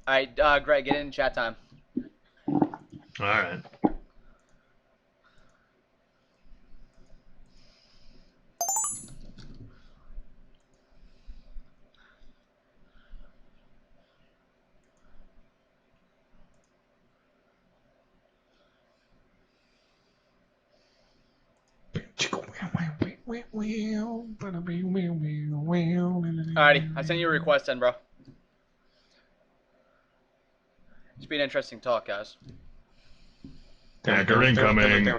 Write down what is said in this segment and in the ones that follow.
All right, Greg, get in chat time. All right. Alrighty, I sent you a request then, bro. Should be an interesting talk, guys. Hacker incoming.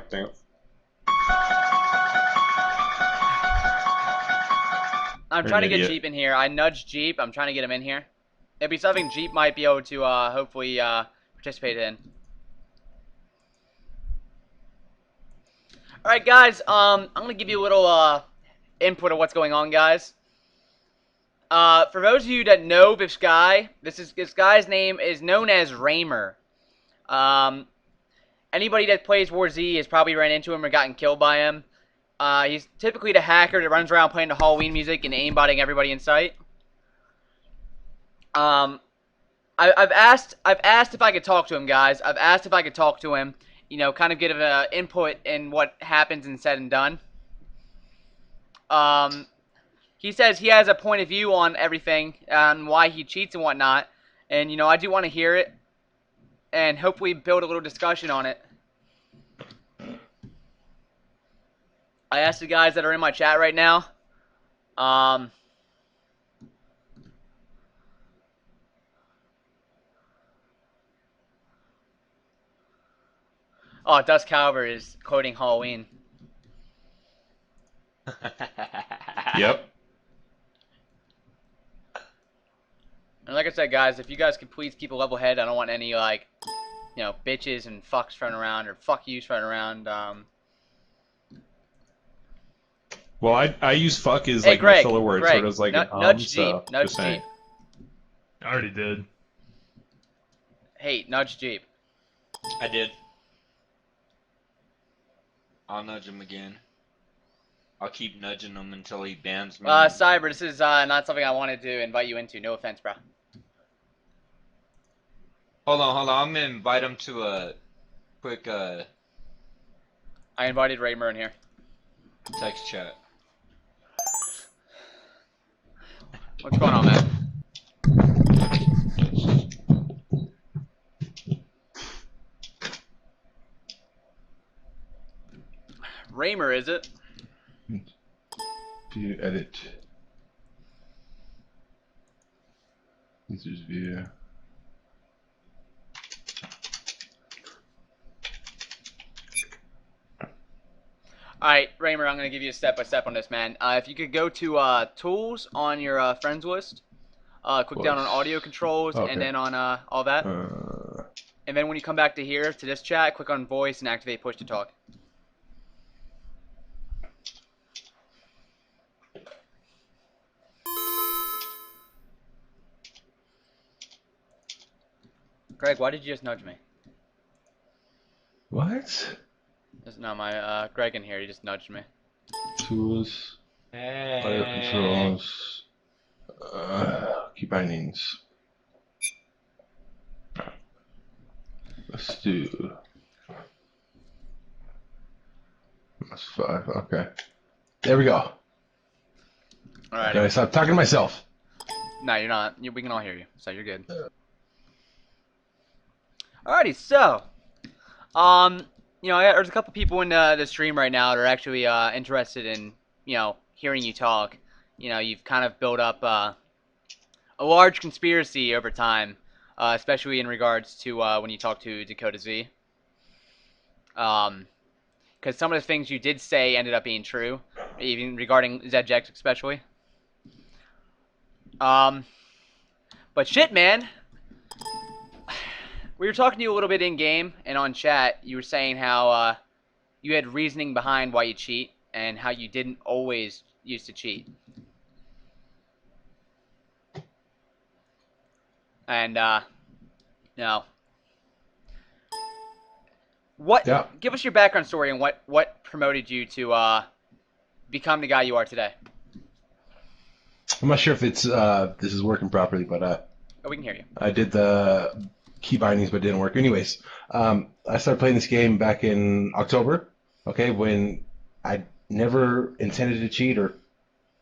I'm trying to get Jeep in here. I nudged Jeep. I'm trying to get him in here. It'd be something Jeep might be able to hopefully participate in. All right, guys. I'm gonna give you a little input of what's going on, guys. For those of you that know this guy, this guy's name is known as Raymer. Anybody that plays War Z has probably ran into him or gotten killed by him. He's typically the hacker that runs around playing the Halloween music and aimbotting everybody in sight. I've asked if I could talk to him, guys. I've asked if I could talk to him. You know, kind of get an input in what happens and said and done. He says he has a point of view on everything and why he cheats and whatnot. And, you know, I do want to hear it and hopefully build a little discussion on it. I asked the guys that are in my chat right now. Oh, Dust Calvert is quoting Halloween. Yep. And like I said, guys, if you guys could please keep a level head, I don't want any, like, you know, bitches and fucks thrown around or fuck yous thrown around. Well, I use fuck as Hey, like Greg, my filler word, Greg, sort of as like nudge so Jeep, nudge just saying. Jeep. I already did. Hey, nudge Jeep. I did. I'll nudge him again. I'll keep nudging him until he bans me. Cyber, this is not something I wanted to invite you into. No offense, bro. Hold on. I'm gonna invite him to a quick I invited Raymer in here. text chat. What's going on, man? Raymer, is it? View edit. Users view. Alright, Raymer, I'm going to give you a step-by-step on this, man. If you could go to Tools on your Friends list, click down on Audio Controls, Okay. and then on all that. And then when you come back to here, to this chat, click on Voice and activate Push to Talk. Greg, why did you just nudge me? What? No, my Greg in here, he just nudged me. Tools. Audio controls. Key bindings. Let's do. That's 5. Okay. There we go. Alright. Okay, stop talking to myself. No, you're not. We can all hear you, so you're good. Alrighty, so, you know, there's a couple people in the stream right now that are actually interested in, you know, hearing you talk. You know, you've kind of built up a large conspiracy over time, especially in regards to when you talk to Dakota Z. Because some of the things you did say ended up being true, even regarding ZJX especially. But shit, man. We were talking to you a little bit in-game and on chat. You were saying how you had reasoning behind why you cheat and how you didn't always used to cheat. And, you know, give us your background story and what promoted you to become the guy you are today. I'm not sure if it's this is working properly, but Oh, we can hear you. I did the key bindings, but it didn't work. Anyways, I started playing this game back in October. Okay, when I never intended to cheat or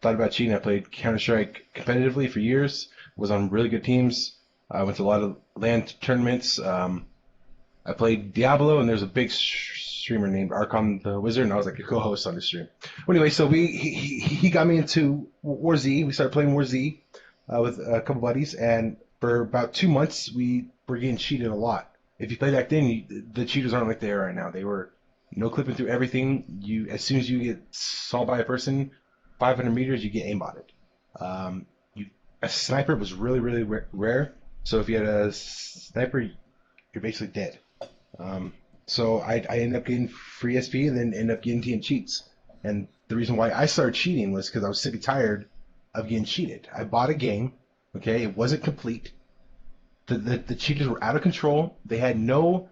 thought about cheating. I played Counter-Strike competitively for years. Was on really good teams. I went to a lot of LAN tournaments. I played Diablo, and there's a big streamer named Archon the Wizard, and I was like a co-host on the stream. Well, anyway, so he got me into War Z. We started playing War Z with a couple buddies, and for about 2 months, we were getting cheated a lot. If you play back then, the cheaters aren't like they are right now. They were no clipping through everything. As soon as you get saw by a person, 500 meters, you get aimbotted. A sniper was really, really rare. So if you had a sniper, you're basically dead. So I ended up getting free SP and then ended up getting TN cheats. And the reason why I started cheating was because I was sick and tired of getting cheated. I bought a game, okay, it wasn't complete. The cheaters were out of control. They had no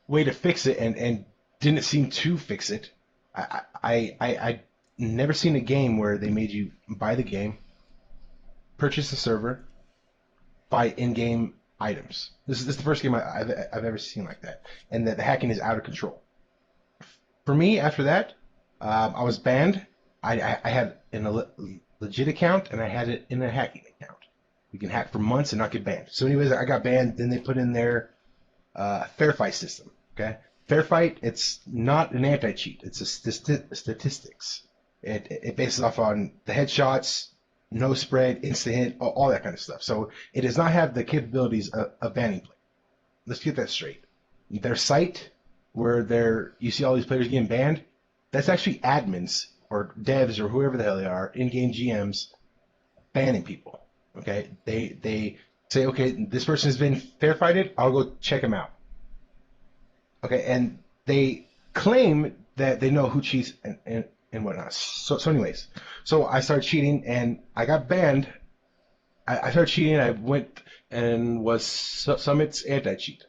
way to fix it and didn't seem to fix it. I never seen a game where they made you buy the game, purchase the server, buy in-game items. This is the first game I've ever seen like that, and the hacking is out of control. For me, after that, I was banned. I had a legit account, and I had it in a hacking account. You can hack for months and not get banned. So anyways, I got banned. Then they put in their fair fight system. Okay, fair fight. It's not an anti-cheat. It's a statistics. It bases off on the headshots, no spread, instant hit, all that kind of stuff. So it does not have the capabilities of banning play. Let's get that straight. Their site, where you see all these players getting banned, that's actually admins or devs or whoever the hell they are, in-game GMs, banning people. Okay, they say, okay, this person has been fair fighted. I'll go check him out. Okay, and they claim that they know who cheats and whatnot. So anyways, so I started cheating and I got banned. I started cheating. I went and was Summit's anti-cheat.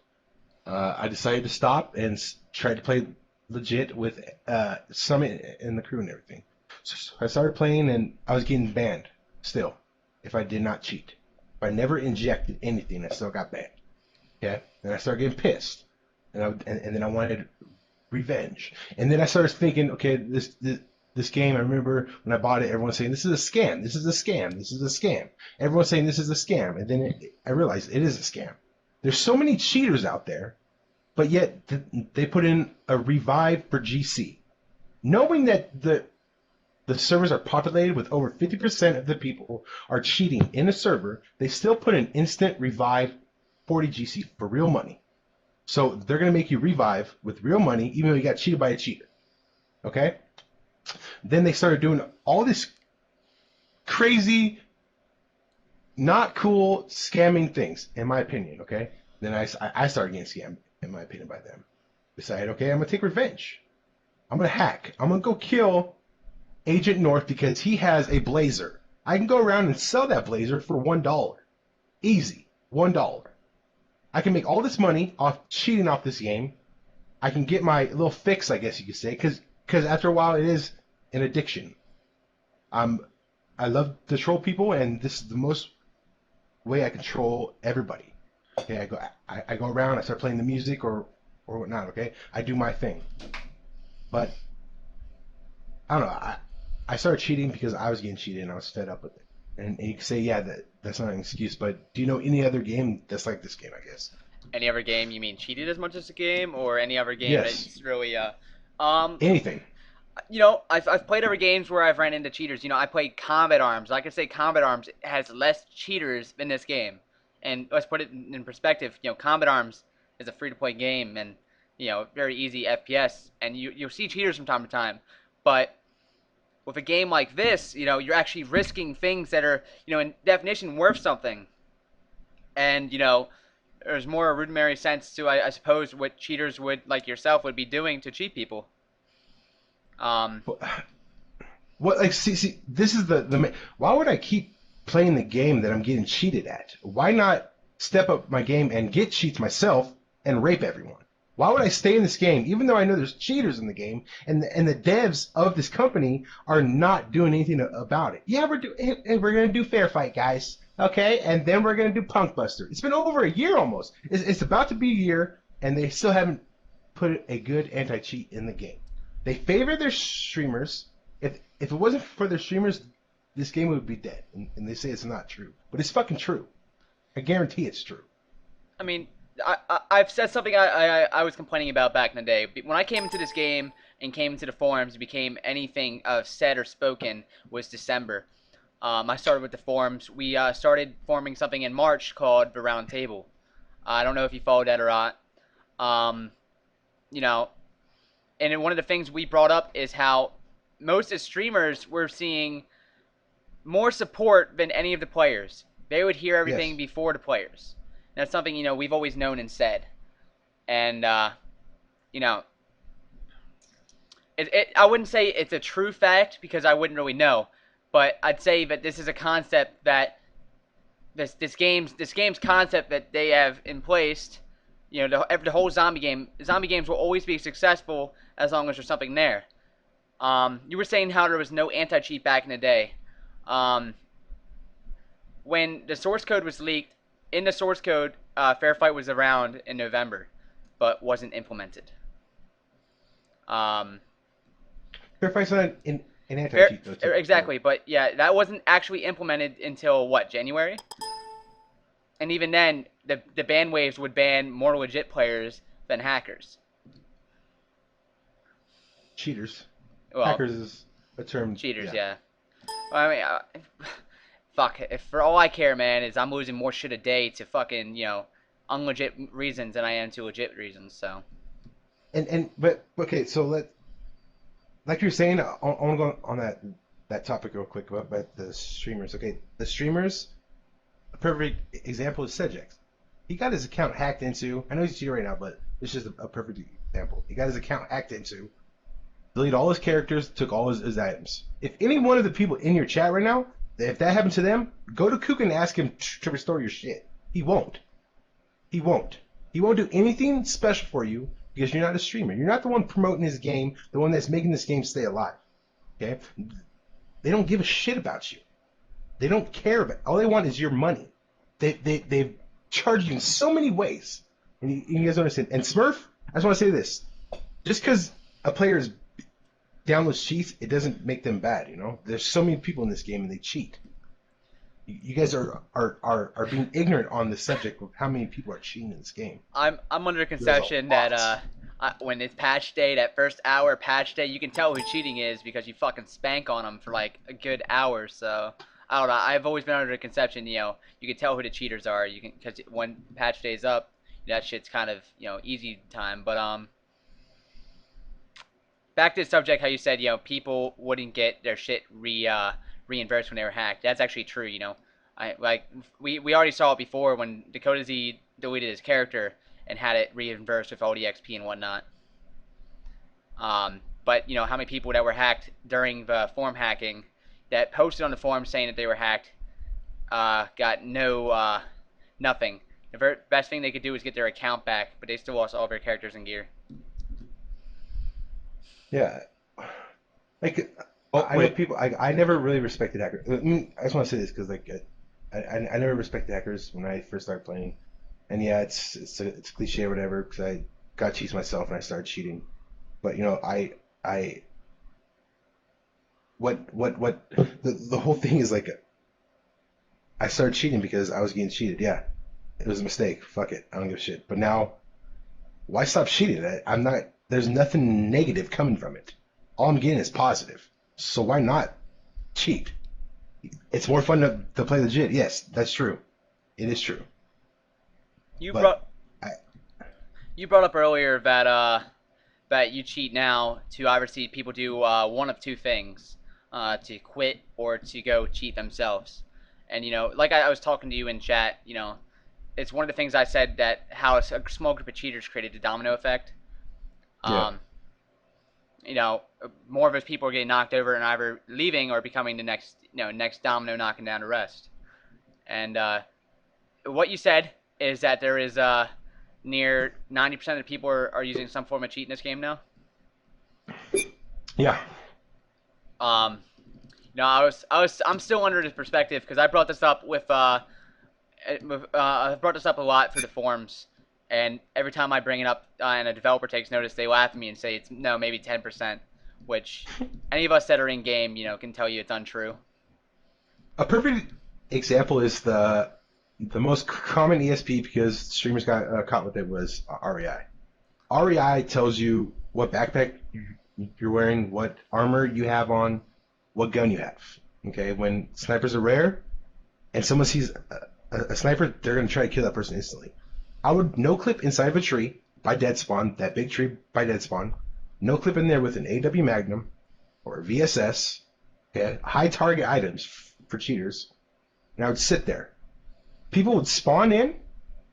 I decided to stop and tried to play legit with Summit and the crew and everything. So I started playing and I was getting banned still if I did not cheat. If I never injected anything, I still got banned. Okay, and I started getting pissed, and then I wanted revenge. And then I started thinking, okay, this game, I remember when I bought it, everyone saying, this is a scam, this is a scam, this is a scam. Everyone's saying this is a scam. And then I realized it is a scam. There's so many cheaters out there, but yet they put in a revive for GC. Knowing that the servers are populated with over 50% of the people are cheating in a server, they still put an instant revive 40 GC for real money. So they're going to make you revive with real money, even though you got cheated by a cheater. Okay? Then they started doing all this crazy, not cool, scamming things, in my opinion. Okay? Then I started getting scammed, in my opinion, by them. Decided, okay, I'm going to take revenge. I'm going to hack. I'm going to go kill Agent North because he has a blazer. I can go around and sell that blazer for $1. Easy. $1. I can make all this money off cheating off this game. I can get my little fix, I guess you could say, because after a while it is an addiction. I love to troll people, and this is the most way I control everybody. Okay, I go around, I start playing the music or whatnot. Okay, I do my thing, but I don't know. I started cheating because I was getting cheated and I was fed up with it. And you can say, yeah, that's not an excuse, but do you know any other game that's like this game, I guess? Any other game you mean cheated as much as a game, or any other game Yes. that's really Anything. you know, I've played other games where I've ran into cheaters. You know, I played Combat Arms. I can say Combat Arms has less cheaters in this game. And let's put it in perspective. You know, Combat Arms is a free-to-play game, and you know, very easy FPS. And you'll see cheaters from time to time, but with a game like this, you know, you're actually risking things that are, you know, in definition worth something. And, you know, there's more a rudimentary sense to, I suppose, what cheaters would, like yourself, would be doing to cheat people. What, like, see, this is the why would I keep playing the game that I'm getting cheated at? Why not step up my game and get cheats myself and rape everyone? Why would I stay in this game, even though I know there's cheaters in the game, and the devs of this company are not doing anything about it? Yeah, we're gonna do fair fight, guys. Okay, and then we're gonna do Punk Buster. It's been over a year almost. It's about to be a year, and they still haven't put a good anti-cheat in the game. They favor their streamers. If it wasn't for their streamers, this game would be dead. And they say it's not true, but it's fucking true. I guarantee it's true. I mean, I've said something I was complaining about back in the day. When I came into this game and came into the forums, became anything said or spoken was December. I started with the forums. We started forming something in March called the Round Table. I don't know if you followed that or not. You know, and one of the things we brought up is how most of the streamers were seeing more support than any of the players. They would hear everything before the players. And that's something, we've always known and said. And, you know, I wouldn't say it's a true fact because I wouldn't really know. But I'd say that this is a concept that this game's concept that they have in place. The whole zombie games will always be successful as long as there's something there. You were saying how there was no anti-cheat back in the day. When the source code was leaked, in the source code, Fair Fight was around in November, but wasn't implemented. Fair Fight's not an anti-cheat though. Exactly, but yeah, that wasn't actually implemented until what, January? And even then, the ban waves would ban more legit players than hackers. Cheaters. Well, Hackers is a term. Cheaters, yeah. Well, I mean, fuck. If for all I care, man, is I'm losing more shit a day to fucking unlegit reasons than I am to legit reasons. So. But okay, so like you're saying, I want to go on that topic real quick about the streamers. Okay, the streamers. A perfect example is Sejex. He got his account hacked into. I know he's cheating right now, but it's just a perfect example. He got his account hacked into. Deleted all his characters, took all his items. If any one of the people in your chat right now, if that happened to them, go to Kook and ask him to restore your shit. He won't. He won't. He won't do anything special for you because you're not a streamer. You're not the one promoting his game, the one that's making this game stay alive. Okay? They don't give a shit about you. They don't care about it. All they want is your money. They've charged you in so many ways. And you guys don't understand. And Smurf, I just want to say this. Just because a player downloads cheats, it doesn't make them bad, There's so many people in this game and they cheat. You guys are being ignorant on the subject of how many people are cheating in this game. I'm under the conception that when it's patch day, that first hour patch day, you can tell who cheating is because you fucking spank on them for like a good hour. So I don't know. I've always been under the conception, you can tell who the cheaters are. You can, because when patch day's up, that shit's kind of easy time. But back to the subject, how you said people wouldn't get their shit reimbursed when they were hacked. That's actually true. We already saw it before when Dakota Z deleted his character and had it reimbursed with all the XP and whatnot. But how many people that were hacked during the forum hacking that posted on the forum saying that they were hacked got nothing. The very best thing they could do is get their account back, but they still lost all their characters and gear. Yeah, like I know people. I never really respected hackers. I just want to say this because I never respected hackers when I first started playing, and yeah, it's a cliche or whatever because I got cheats myself and I started cheating, but the whole thing is like I started cheating because I was getting cheated. Yeah, it was a mistake. Fuck it, I don't give a shit. But now, why stop cheating? I'm not. There's nothing negative coming from it. All I'm getting is positive. So why not cheat? It's more fun to play legit. Yes, that's true. It is true. You brought up earlier that you cheat now to obviously people do one of two things, to quit or to go cheat themselves. And like I was talking to you in chat, it's one of the things I said that how a small group of cheaters created the domino effect. More of those people are getting knocked over and either leaving or becoming the next domino knocking down the rest. And what you said is that there is near 90% of the people are using some form of cheat in this game now. Yeah. No, I'm still under this perspective because I brought this up I brought this up a lot for the forums, and every time I bring it up and a developer takes notice, they laugh at me and say it's no, maybe 10%, which any of us that are in game, can tell you it's untrue. A perfect example is the most common ESP because streamers got caught with it was REI. REI tells you what backpack you're wearing, what armor you have on, what gun you have. Okay, when snipers are rare, and someone sees a sniper, they're gonna try to kill that person instantly. I would no clip inside of a tree by dead spawn, that big tree by dead spawn, no clip in there with an AW Magnum or a VSS, okay, high target items for cheaters, and I would sit there. People would spawn in,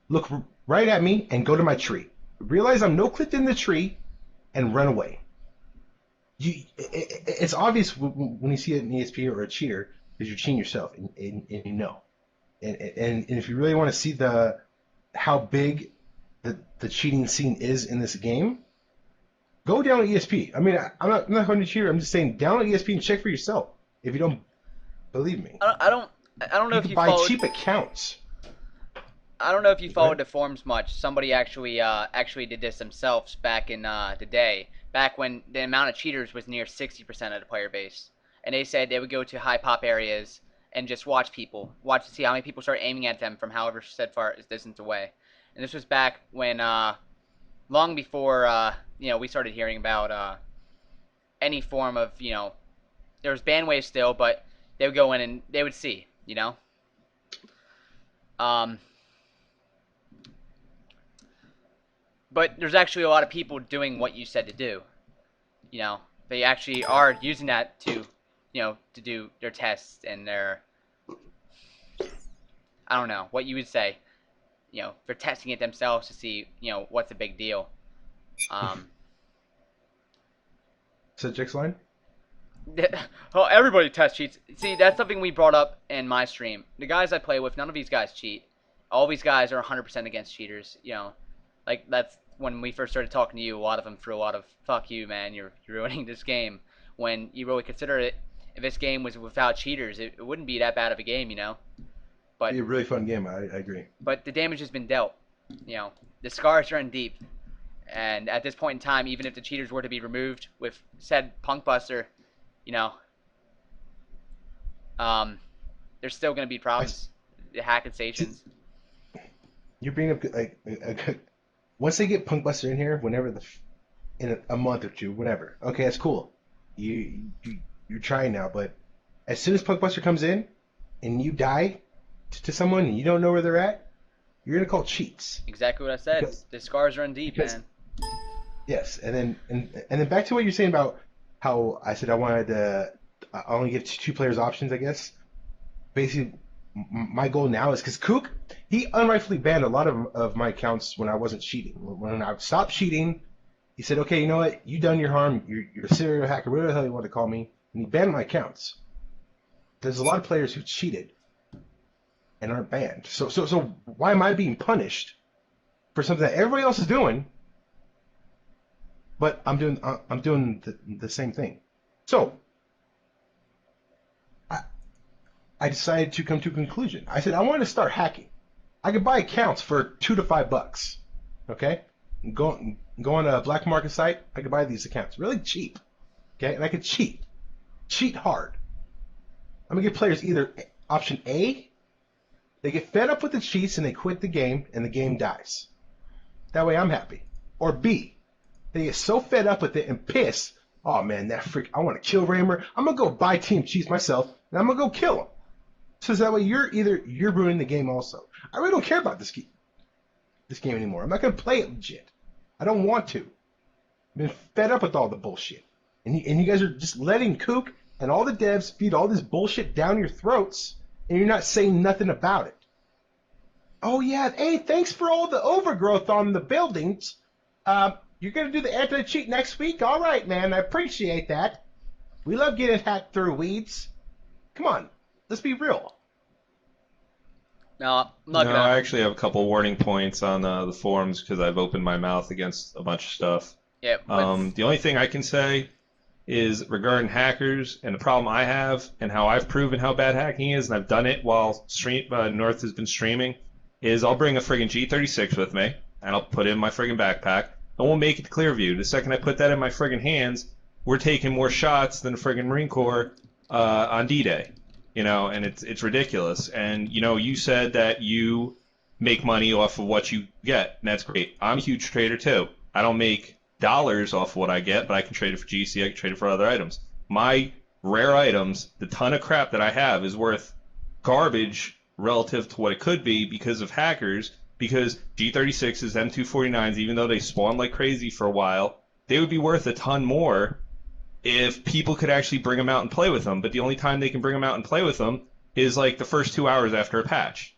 look right at me, and go to my tree. Realize I'm no clipped in the tree, and run away. It's obvious when you see an ESP or a cheater because you're cheating yourself, and you know. And if you really want to see how big the cheating scene is in this game, go down to ESP. I mean, I'm not going to cheater. I'm just saying download ESP and check for yourself. If you don't believe me, I don't know if you buy followed. cheap accounts. I don't know if you followed the forums much. Somebody actually did this themselves back in the day, back when the amount of cheaters was near 60% of the player base, and they said they would go to high pop areas and just watch to see how many people start aiming at them from however far distance away. And this was back when long before we started hearing about any form of there was ban waves still, but they would go in and they would see But there's actually a lot of people doing what you said to do. They actually are using that to do their tests and their, I don't know, what you would say. They're testing it themselves to see, what's the big deal. Subject line? Well, everybody tests cheats. See, that's something we brought up in my stream. The guys I play with, none of these guys cheat. All these guys are 100% against cheaters. Like that's when we first started talking to you. A lot of them threw a lot of "fuck you, man, you're ruining this game." When you really consider it, if this game was without cheaters, it wouldn't be that bad of a game, But It'd be a really fun game. I agree. But the damage has been dealt. The scars run deep, and at this point in time, even if the cheaters were to be removed with said Punk Buster, there's still going to be problems. The accusations. You bring up once they get Punk Buster in here, in a month or two, whatever. Okay, that's cool. You're trying now, but as soon as Punk Buster comes in, and you die to someone and you don't know where they're at, you're gonna call cheats. Exactly what I said. The scars run deep, man. Yes, and then back to what you're saying about how I said I only give two players options. I guess basically my goal now is because Kook, he unrightfully banned a lot of my accounts when I wasn't cheating. When I stopped cheating, he said, okay, you know what, you done your harm. You're a serial hacker, whatever the hell you want to call me, and he banned my accounts. There's a lot of players who cheated and aren't banned. So why am I being punished for something that everybody else is doing, but I'm doing the same thing? So I decided to come to a conclusion. I said I want to start hacking. I could buy accounts for $2 to $5. Okay, go on a black market site. I could buy these accounts really cheap. Okay, and I could cheat hard. I'm gonna give players either option A, they get fed up with the cheats and they quit the game and the game dies. That way I'm happy. Or B, they get so fed up with it and pissed, oh man, that freak, I want to kill Raymer. I'm gonna go buy team cheats myself and I'm gonna go kill him. So that way you're ruining the game also. I really don't care about this game anymore. I'm not gonna play it legit. I don't want to. I've been fed up with all the bullshit. And you guys are just letting Kook and all the devs feed all this bullshit down your throats, and you're not saying nothing about it. Oh yeah, hey, thanks for all the overgrowth on the buildings. You're gonna do the anti-cheat next week? All right, man, I appreciate that. We love getting hacked through weeds. Come on, let's be real. No, I'm not No, gonna. I actually have a couple warning points on the forums because I've opened my mouth against a bunch of stuff. Yeah. The only thing I can say is regarding hackers and the problem I have and how I've proven how bad hacking is, and I've done it while North has been streaming, is I'll bring a friggin' G36 with me, and I'll put it in my friggin' backpack, and we'll make it to Clearview. The second I put that in my friggin' hands, we're taking more shots than the friggin' Marine Corps on D-Day. And it's ridiculous. And, you said that you make money off of what you get, and that's great. I'm a huge trader, too. I don't make dollars off of what I get, but I can trade it for GC, I can trade it for other items. My rare items, the ton of crap that I have, is worth garbage relative to what it could be because of hackers, because G36s, M249s, even though they spawn like crazy for a while, they would be worth a ton more if people could actually bring them out and play with them. But the only time they can bring them out and play with them is like the first 2 hours after a patch.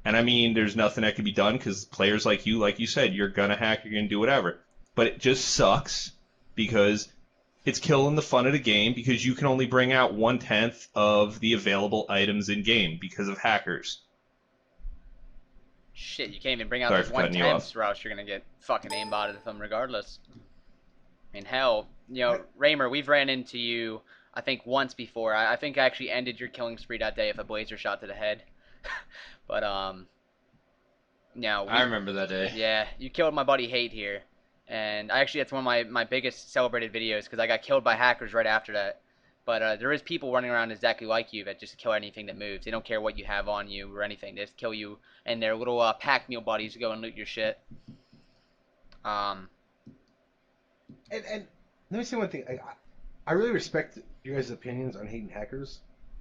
And I mean, there's nothing that can be done because players like you said, you're going to hack, you're going to do whatever. But it just sucks because it's killing the fun of the game because you can only bring out 1/10 of the available items in game because of hackers. Shit, you can't even bring out Sorry those for cutting you off. 1/10s, or else you're gonna get fucking aimbotted with them regardless. I mean, hell, Raymer, we've ran into you, I think, once before. I think I actually ended your killing spree that day with a blazer shot to the head. But, I remember that day. yeah, you killed my buddy Hate here. And that's one of my biggest celebrated videos, because I got killed by hackers right after that. But there is people running around exactly like you that just kill anything that moves. They don't care what you have on you or anything. They just kill you, and their little pack mule buddies go and loot your shit. And let me say one thing. I really respect you guys' opinions on hating hackers.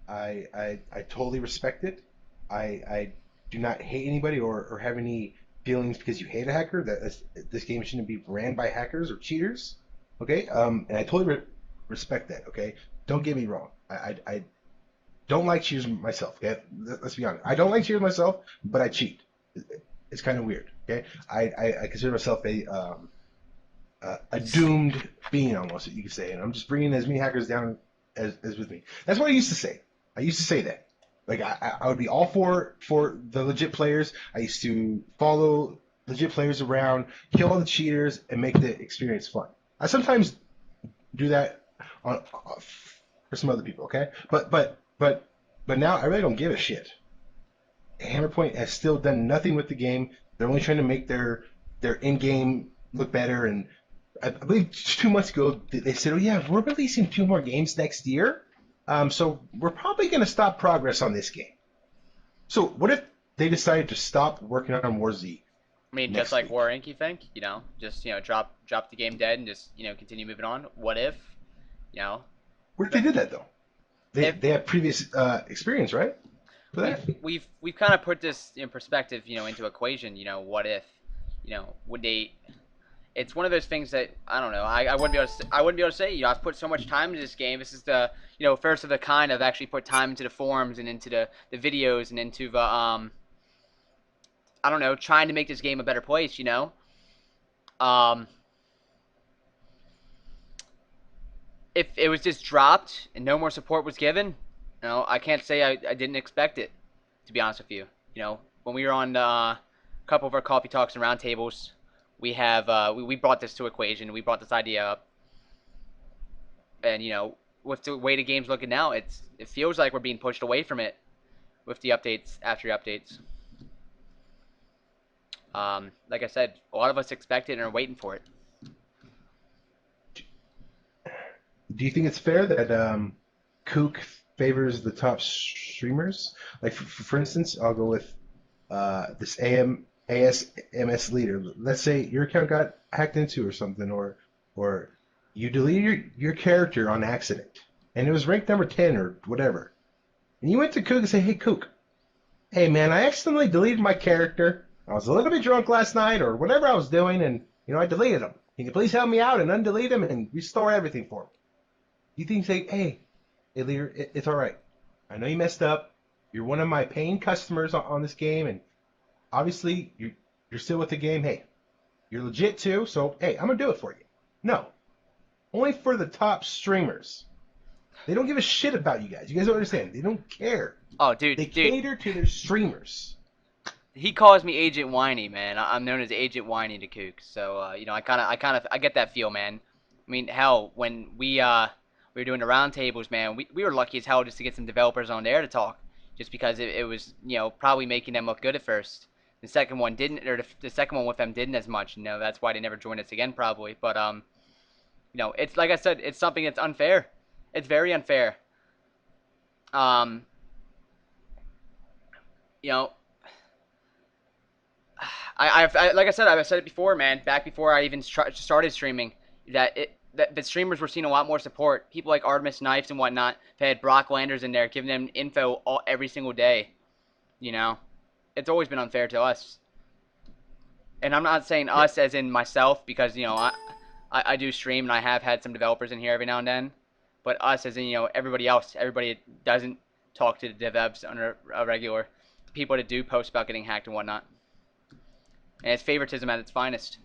I totally respect it. I do not hate anybody or have any feelings because you hate a hacker. This game shouldn't be ran by hackers or cheaters. Okay? And I totally respect that. Okay? Don't get me wrong. I don't like cheaters myself. Okay? Let's be honest. I don't like cheaters myself, but I cheat. It's kind of weird. Okay? I consider myself a doomed being, almost, you could say, and I'm just bringing as many hackers down as with me. That's what I used to say. I used to say that. Like, I would be all for the legit players. I used to follow legit players around, kill all the cheaters, and make the experience fun. I sometimes do that for some other people, okay? But now I really don't give a shit. Hammerpoint has still done nothing with the game. They're only trying to make their in-game look better. And I believe 2 months ago they said, "Oh yeah, we're releasing 2 more games next year. So we're probably going to stop progress on this game." So what if they decided to stop working on War Z? I mean, just like War Inc., you think? Just, drop the game dead and just, continue moving on? What if, Where did they do that, though? They have previous experience, right? For that? We've kind of put this in perspective, into equation, what if, would they... It's one of those things that I don't know. I wouldn't be able to say. I've put so much time into this game. This is the first of the kind. I've actually put time into the forums and into the videos and into the I don't know, trying to make this game a better place. If it was just dropped and no more support was given, I can't say I didn't expect it. To be honest with you, when we were on a couple of our coffee talks and roundtables. We have we brought this to equation. We brought this idea up, and with the way the game's looking now, it feels like we're being pushed away from it with the updates after updates. Like I said, a lot of us expect it and are waiting for it. Do you think it's fair that Kook favors the top streamers? Like for instance, I'll go with this ASMS leader. Let's say your account got hacked into or something, or you deleted your character on accident, and it was ranked number 10 or whatever. And you went to Kook and say, "Hey Kook, hey man, I accidentally deleted my character. I was a little bit drunk last night or whatever I was doing, and I deleted him. Can you please help me out and undelete him and restore everything for me?" You think, say, hey leader, it's all right. I know you messed up. You're one of my paying customers on this game, and obviously, you're still with the game. Hey, you're legit too, so hey, I'm gonna do it for you. No, only for the top streamers. They don't give a shit about you guys. You guys don't understand. They don't care. Oh, dude, they cater to their streamers. He calls me Agent Whiny, man. I'm known as Agent Whiny to Kook, so I get that feel, man. I mean, hell, when we were doing the roundtables, man, we were lucky as hell just to get some developers on there to talk, just because it was probably making them look good at first. The second one didn't, or the second one with them didn't as much. That's why they never joined us again, probably. But it's like I said, it's something that's unfair. It's very unfair. You know, I like I said, I've said it before, man. Back before I even started streaming, that the streamers were seeing a lot more support. People like Artemis Knives and whatnot. They had Brock Landers in there giving them info every single day. It's always been unfair to us. And I'm not saying us as in myself, because I do stream and I have had some developers in here every now and then. But us as in everybody else, everybody that doesn't talk to the devs on a regular, people that do post about getting hacked and whatnot. And it's favoritism at its finest.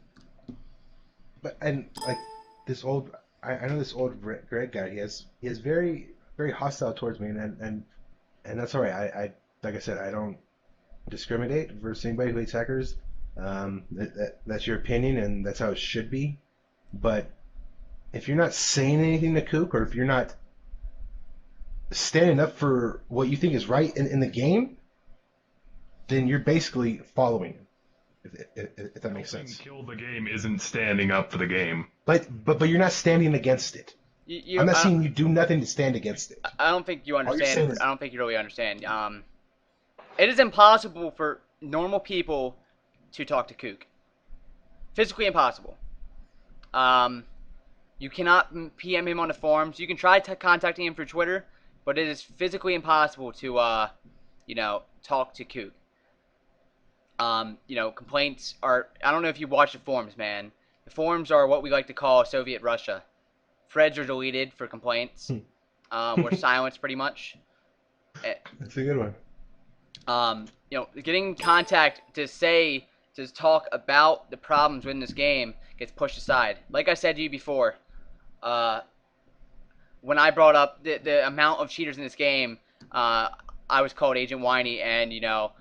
But like this old, I know this old Greg guy. He has very hostile towards me, and that's all right. I like I said, I don't discriminate versus anybody who hates hackers. That's your opinion, and that's how it should be. But if you're not saying anything to Kook, or if you're not standing up for what you think is right in the game, then you're basically following him. If that makes sense. Kill the game isn't standing up for the game. But you're not standing against it. I'm not saying you do nothing to stand against it. I don't think you understand. Is, I don't think you really understand. It is impossible for normal people to talk to Kook. Physically impossible. You cannot PM him on the forums. You can try contacting him through Twitter, but it is physically impossible to, talk to Kook. Complaints are... I don't know if you watch the forums, man. The forums are what we like to call Soviet Russia. Threads are deleted for complaints. Or silenced, pretty much. That's a good one. Getting in contact to talk about the problems within this game gets pushed aside. Like I said to you before, when I brought up the amount of cheaters in this game, I was called Agent Whiny, and no,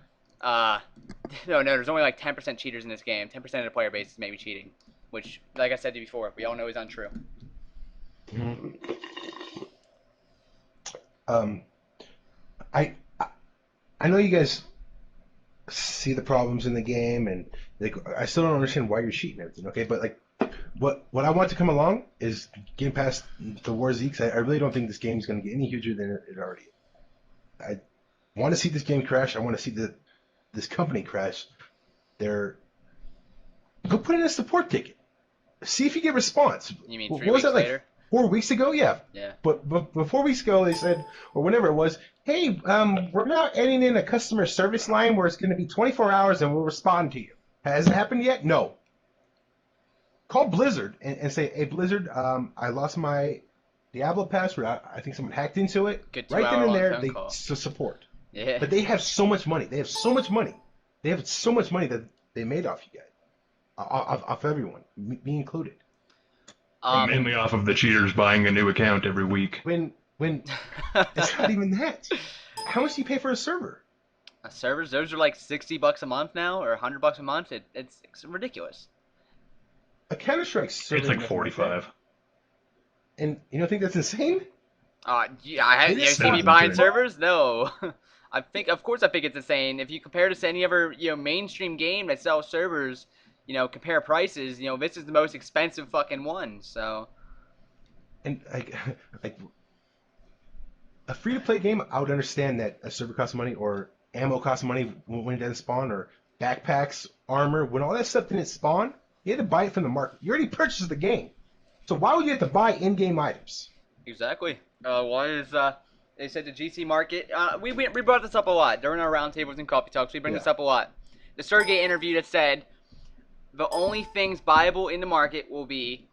there's only like 10% cheaters in this game. 10% of the player base is maybe cheating, which, like I said to you before, we all know is untrue. I know you guys see the problems in the game, and I still don't understand why you're cheating and everything. Okay, but what I want to come along is getting past the War Z, because I really don't think this game is going to get any huger than it already is. I want to see this game crash. I want to see this company crash. Go put in a support ticket. See if you get response. You mean what 3 was weeks that, like later? 4 weeks ago? Yeah. Yeah. But 4 weeks ago they said, or whenever it was, hey, we're now adding in a customer service line where it's going to be 24 hours and we'll respond to you. Has it happened yet? No. Call Blizzard and say, hey, Blizzard, I lost my Diablo password. I think someone hacked into it. Good right then and there, phone they call. support. Yeah. But they have so much money. They have so much money that they made off you guys. Off everyone, me included. Mainly off of the cheaters buying a new account every week. When it's not even that. How much do you pay for a server? Servers, those are like $60 a month now, or $100 a month. It's ridiculous. A Counter-Strike server. It's like 45. And you don't think that's insane? Yeah, you see me buying servers? No. Of course I think it's insane. If you compare this to any other, mainstream game that sells servers, compare prices, this is the most expensive fucking one, so. And like a free-to-play game, I would understand that a server costs money, or ammo costs money when it doesn't spawn, or backpacks, armor. When all that stuff didn't spawn, you had to buy it from the market. You already purchased the game. So why would you have to buy in-game items? Exactly. Why is, they said the GC market, we brought this up a lot during our roundtables and coffee talks. We bring this up a lot. The Sergey interview that said the only things buyable in the market will be,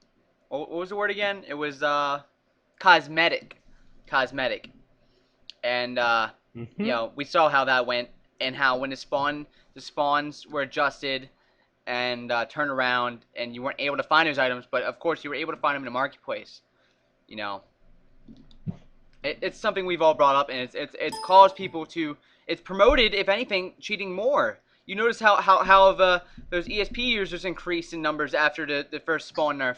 what was the word again? It was cosmetic. And we saw how that went, and how when the spawns were adjusted and turned around, and you weren't able to find those items, but of course you were able to find them in the marketplace. It's something we've all brought up, and it's caused people to, it's promoted, if anything, cheating more. You notice how those ESP users increased in numbers after the first spawn nerf.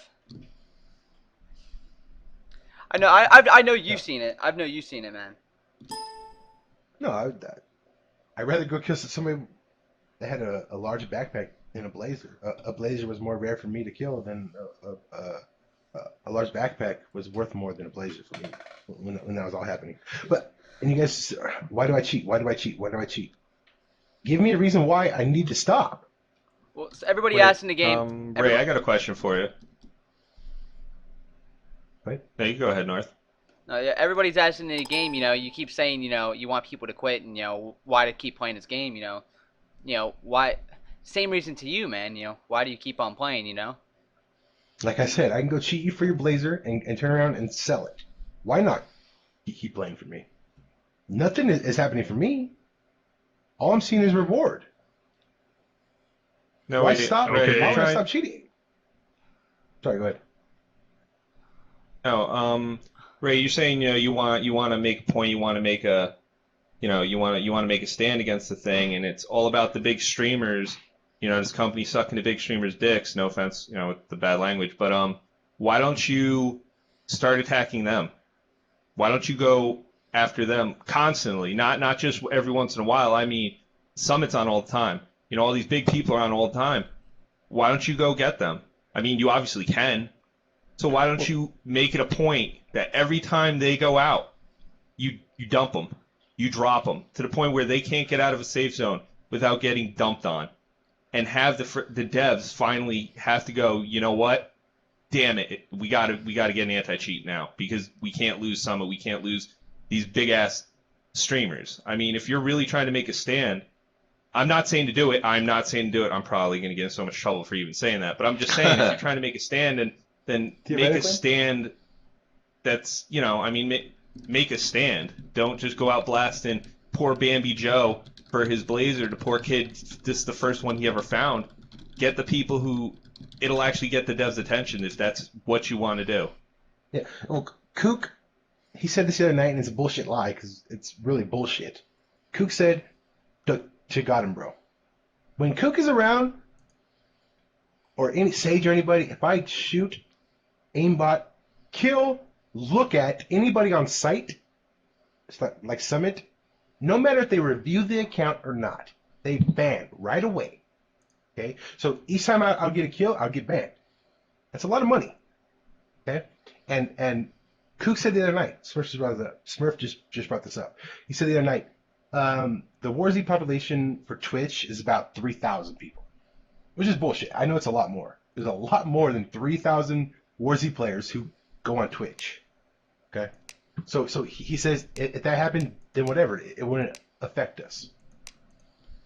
I know. I know you've seen it. I know you've seen it, man. No, I'd rather go kill somebody that had a large backpack than a blazer. A blazer was more rare for me to kill than a large backpack was worth more than a blazer for me when that was all happening. And you guys, why do I cheat? Why do I cheat? Why do I cheat? Give me a reason why I need to stop. Well, so everybody Wait, asked in the game. Ray, I got a question for you. Right? No, you go ahead, North. Yeah, everybody's asking in the game. You keep saying you want people to quit, and why to keep playing this game. Why? Same reason to you, man. Why do you keep on playing? Like I said, I can go cheat you for your blazer and turn around and sell it. Why not keep playing for me? Nothing is happening for me. All I'm seeing is reward. No, Why wait, stop? okay. Why would I stop cheating? Sorry, go ahead. No, Ray, you're saying you want to make a point, you want to make a you want to make a stand against the thing, and it's all about the big streamers. This company sucking the big streamers' dicks. No offense, with the bad language, but why don't you start attacking them? Why don't you go after them constantly? Not just every once in a while. I mean, Summit's on all the time. All these big people are on all the time. Why don't you go get them? I mean, you obviously can. So why don't you make it a point that every time they go out, you dump them, you drop them to the point where they can't get out of a safe zone without getting dumped on, and have the devs finally have to go, you know what? Damn it, we gotta get an anti-cheat now because we can't lose Summit, we can't lose these big ass streamers. I mean, if you're really trying to make a stand, I'm not saying to do it. I'm probably going to get in so much trouble for even saying that. But I'm just saying, if you're trying to make a stand, then make a stand that's, make a stand. Don't just go out blasting poor Bambi Joe for his blazer, the poor kid, this is the first one he ever found. Get the people who, it'll actually get the devs' attention if that's what you want to do. Yeah. Well, Kook, he said this the other night, and it's a bullshit lie because it's really bullshit. Kook said to God and bro, when Kook is around, or any Sage or anybody, if I shoot, aimbot, kill, look at anybody on site, it's like Summit, no matter if they review the account or not, they ban right away. Okay, so each time I'll get a kill, I'll get banned. That's a lot of money. Okay, and Kook said the other night, Smurf just brought this up. He said the other night, the Warzy population for Twitch is about 3,000 people, which is bullshit. I know it's a lot more. There's a lot more than 3,000 Warzy players who go on Twitch. Okay, so he says if that happened, then whatever, it wouldn't affect us.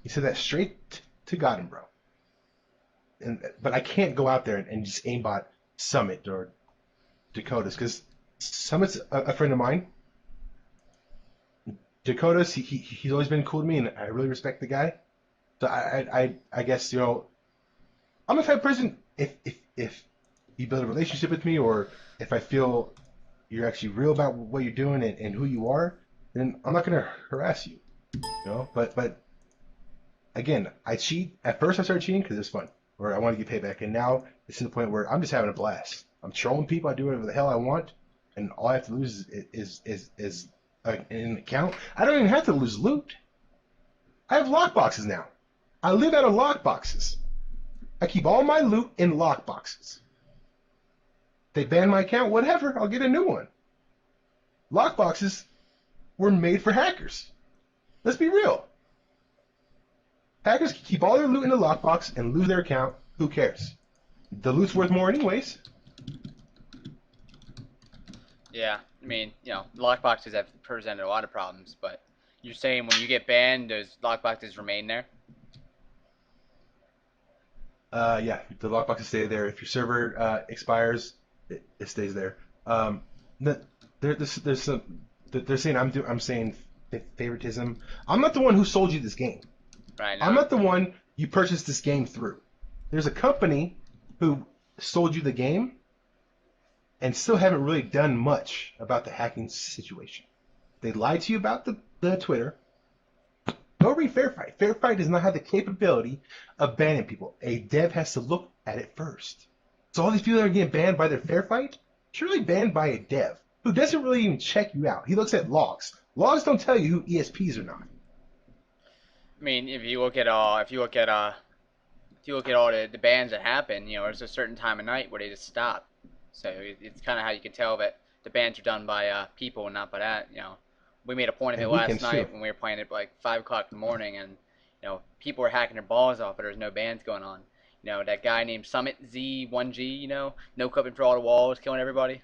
He said that straight to God and bro. But I can't go out there and just aimbot Summit or Dakotas because Summit's a friend of mine. Dakotas, he's always been cool to me, and I really respect the guy. So I guess I'm the type of person if you build a relationship with me, or if I feel you're actually real about what you're doing and who you are, then I'm not gonna harass you. But again, I cheat. At first, I started cheating because it's fun, or I want to get payback, and now it's to the point where I'm just having a blast. I'm trolling people. I do whatever the hell I want, and all I have to lose is an account. I don't even have to lose loot. I have lockboxes now. I live out of lockboxes. I keep all my loot in lockboxes. They ban my account, whatever, I'll get a new one. Lockboxes were made for hackers. Let's be real. Hackers can keep all their loot in a lockbox and lose their account. Who cares? The loot's worth more anyways. Yeah, I mean, lockboxes have presented a lot of problems, but you're saying when you get banned, those lockboxes remain there? Yeah, the lockboxes stay there. If your server expires, it stays there. They're saying I'm saying favoritism. I'm not the one who sold you this game. Right. I'm not the one you purchased this game through. There's a company who sold you the game and still haven't really done much about the hacking situation. They lied to you about the Twitter. Go read Fairfight. Fairfight does not have the capability of banning people. A dev has to look at it first. So all these people that are getting banned by their Fairfight, surely banned by a dev. who doesn't really even check you out. He looks at logs. Logs don't tell you who ESPs or not. I mean, if you look at all the bans that happen, there's a certain time of night where they just stop. So it's kind of how you can tell that the bans are done by people and not by that. We made a point of it And last weekends, night too. when we were playing at like 5 o'clock in the morning, and people were hacking their balls off, but there's no bans going on. That guy named Summit Z1G, no clipping for all the walls, killing everybody.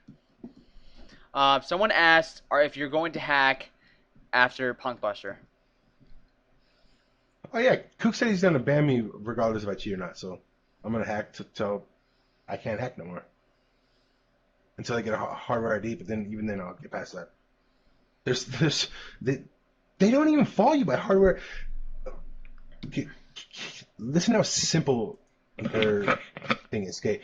Someone asked, if you're going to hack after Punkbuster. Oh yeah, Cook said he's gonna ban me regardless if I cheat or not. So I'm gonna hack till I can't hack no more until I get a hardware ID. But then even then I'll get past that. They don't even follow you by hardware. Okay, listen how simple their thing is. Okay,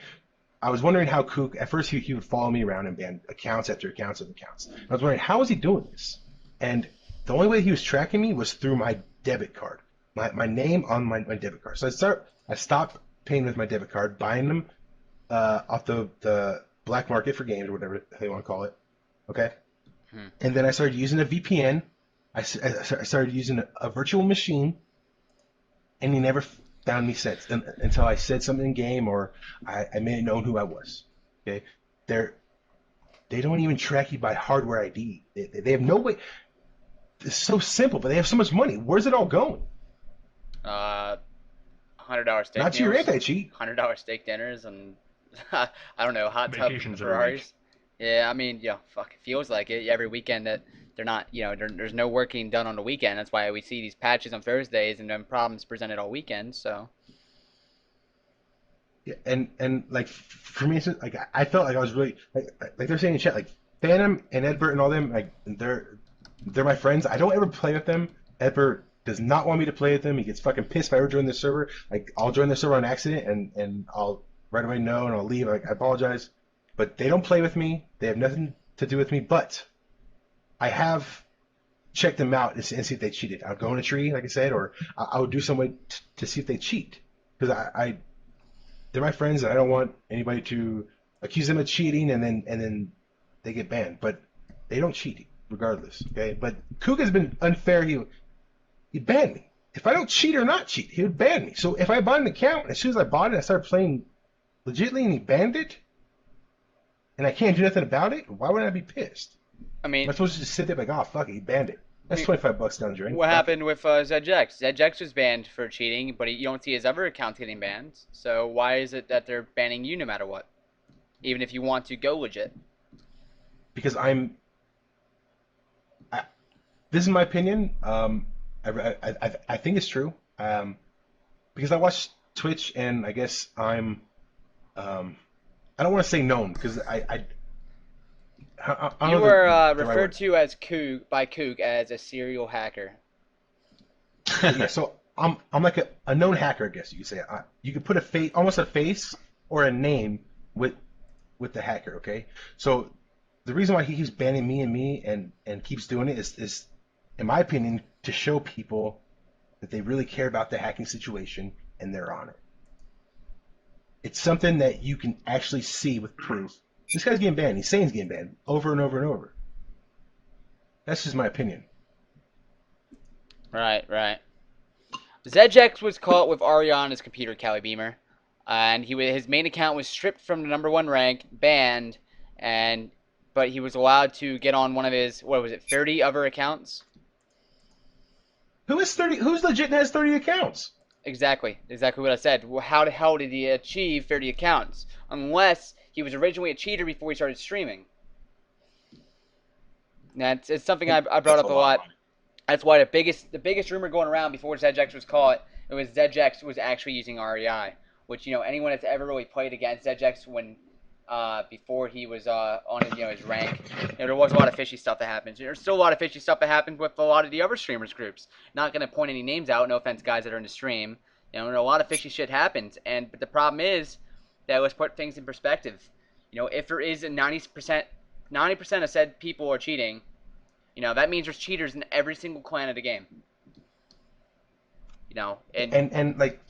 I was wondering how Kook, at first he would follow me around and ban accounts after accounts of accounts. I was wondering, how is he doing this? And the only way he was tracking me was through my debit card, my name on my debit card. So I stopped paying with my debit card, buying them off the black market for games or whatever they want to call it. Okay? And then I started using a VPN. I started using a virtual machine, and he never found me since until I said something in game or I made it known who I was. Okay, they don't even track you by hardware ID. They have no way. It's so simple, but they have so much money. Where's it all going? $100 steak Not to your dinners. anti-cheat. $100 steak dinners and I don't know, hot tub Vacations every Ferraris. week. Yeah, I mean, fuck, it feels like it every weekend that they're not, there's no working done on the weekend. That's why we see these patches on Thursdays and then problems presented all weekend. So. Yeah, and like for me, it's just, like I felt like I was really like they're saying in chat, like Phantom and Edbert and all them, like they're my friends. I don't ever play with them. Edbert does not want me to play with them. He gets fucking pissed if I ever join the server. Like I'll join the server on accident and I'll right away know and I'll leave. Like I apologize, but they don't play with me. They have nothing to do with me. But I have checked them out and see if they cheated. I'll go in a tree, like I said, or I would do some way to see if they cheat because they're my friends, and I don't want anybody to accuse them of cheating, and then they get banned. But they don't cheat, regardless. Okay. But Kook has been unfair. He banned me. If I don't cheat or not cheat, he would ban me. So if I bought an account, as soon as I bought it, I started playing legitimately, and he banned it, and I can't do nothing about it. Why would I be pissed? I mean, Am I supposed to just sit there like, oh fuck it, he banned it? That's $25 down the drain. what happened with ZedGex? ZedGex was banned for cheating, but you don't see his other accounts getting banned. So why is it that they're banning you no matter what? Even if you want to go legit. Because this is my opinion. I think it's true. Because I watch Twitch, and I guess I don't want to say known because I don't You know were the right referred word. to as by Kook as a serial hacker. Yeah, so I'm like a known hacker, I guess you could say. You could put almost a face or a name with the hacker. Okay, so the reason why he keeps banning me and keeps doing it is, in my opinion, to show people that they really care about the hacking situation and they're on it. It's something that you can actually see with proof. This guy's getting banned. He's saying he's getting banned over and over and over. That's just my opinion. Right. ZedGex was caught with Aria on his computer, Cali Beamer, and his main account was stripped from the #1 rank, banned, but he was allowed to get on one of his 30 other accounts. Who has 30? Who's legit and has 30 accounts? Exactly what I said. Well, how the hell did he achieve 30 accounts? Unless he was originally a cheater before he started streaming. That's it's something I brought up a lot. That's why the biggest rumor going around before ZedGex was caught, it was ZedGex was actually using REI, which anyone that's ever really played against ZedGex when before he was on his rank, there was a lot of fishy stuff that happens. There's still a lot of fishy stuff that happens with a lot of the other streamers groups. Not gonna point any names out. No offense, guys that are in the stream. A lot of fishy shit happens, but the problem is that let's put things in perspective. If there is a 90% of said people are cheating, that means there's cheaters in every single clan of the game. And like,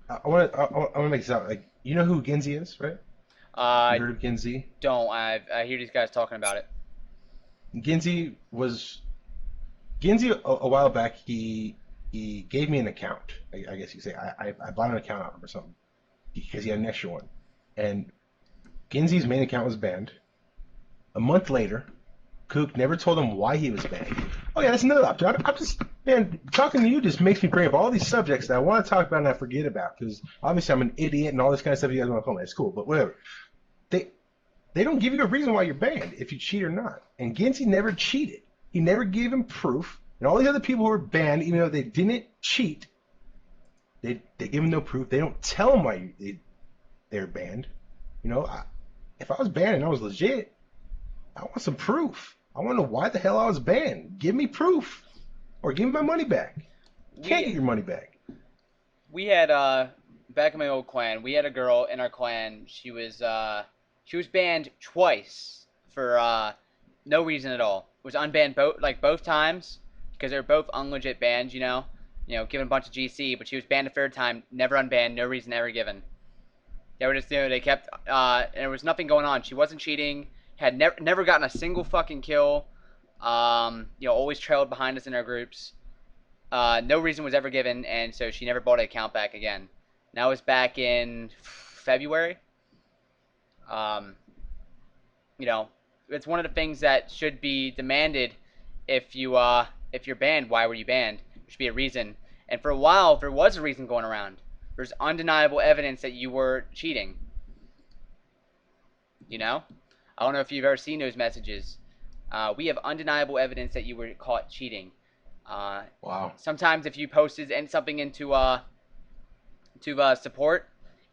I want to make this out. Like, you know who Genzi is, right? You heard of Genzi? Don't. I hear these guys talking about it. Ginzy a while back. He gave me an account. I guess you could say I bought an account out or something because he had an extra one. And Ginzy's main account was banned. A month later, Kook never told him why he was banned. Oh yeah, that's another option. I'm just, man, talking to you just makes me bring up all these subjects that I want to talk about and I forget about because obviously I'm an idiot and all this kind of stuff you guys want to call me. It's cool, but whatever. They don't give you a reason why you're banned if you cheat or not. And Ginzy never cheated. He never gave him proof. And all these other people who were banned, even though they didn't cheat, they give him no proof. They don't tell him why they're banned. You know, if I was banned and I was legit, I want some proof. I want to know why the hell I was banned. Give me proof, or give me my money back. You can't get your money back. We had back in my old clan, we had a girl in our clan. She was banned twice for no reason at all. Was unbanned both times because they were both unlegit bans. You know, given a bunch of GC, but she was banned a third time, never unbanned, no reason ever given. They were just they kept and there was nothing going on. She wasn't cheating. Had never gotten a single fucking kill. Always trailed behind us in our groups. No reason was ever given, and so she never bought an account back again. And that was back in February. It's one of the things that should be demanded if you're banned. Why were you banned? There should be a reason. And for a while, there was a reason going around. There's undeniable evidence that you were cheating. I don't know if you've ever seen those messages. We have undeniable evidence that you were caught cheating. Wow. Sometimes if you posted something into support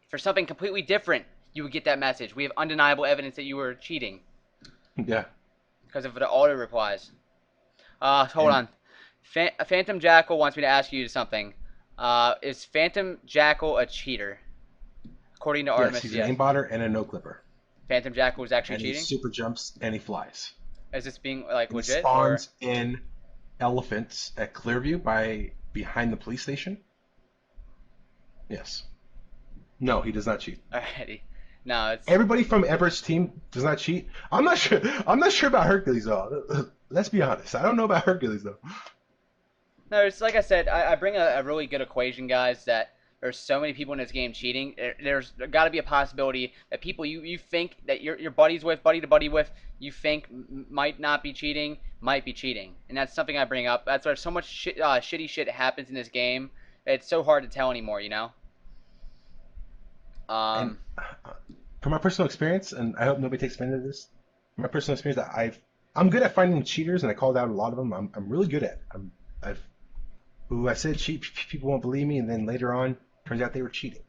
for something completely different, you would get that message. We have undeniable evidence that you were cheating. Yeah. Because of the auto replies. Hold on. Phantom Jackal wants me to ask you something. Is Phantom Jackal a cheater? According to Artemis, yes. He's an aimbotter and a no clipper. Phantom Jackal was actually and cheating? He super jumps and he flies. Is this being legit? He spawns in elephants at Clearview behind the police station. Yes. No, he does not cheat. Alrighty. No, it's everybody from Everett's team does not cheat. I'm not sure about Hercules though. Let's be honest. I don't know about Hercules though. No, it's like I said. I bring a really good equation, guys. That there's so many people in this game cheating. There's got to be a possibility that people you think that your buddy to buddy with, you think might not be cheating, might be cheating, and that's something I bring up. That's why so much shitty shit happens in this game. It's so hard to tell anymore. And from my personal experience, and I hope nobody takes offense to this, from my personal experience, that I'm good at finding cheaters, and I called out a lot of them. I'm really good at it. Who I said cheat, people won't believe me, and then later on, turns out they were cheating.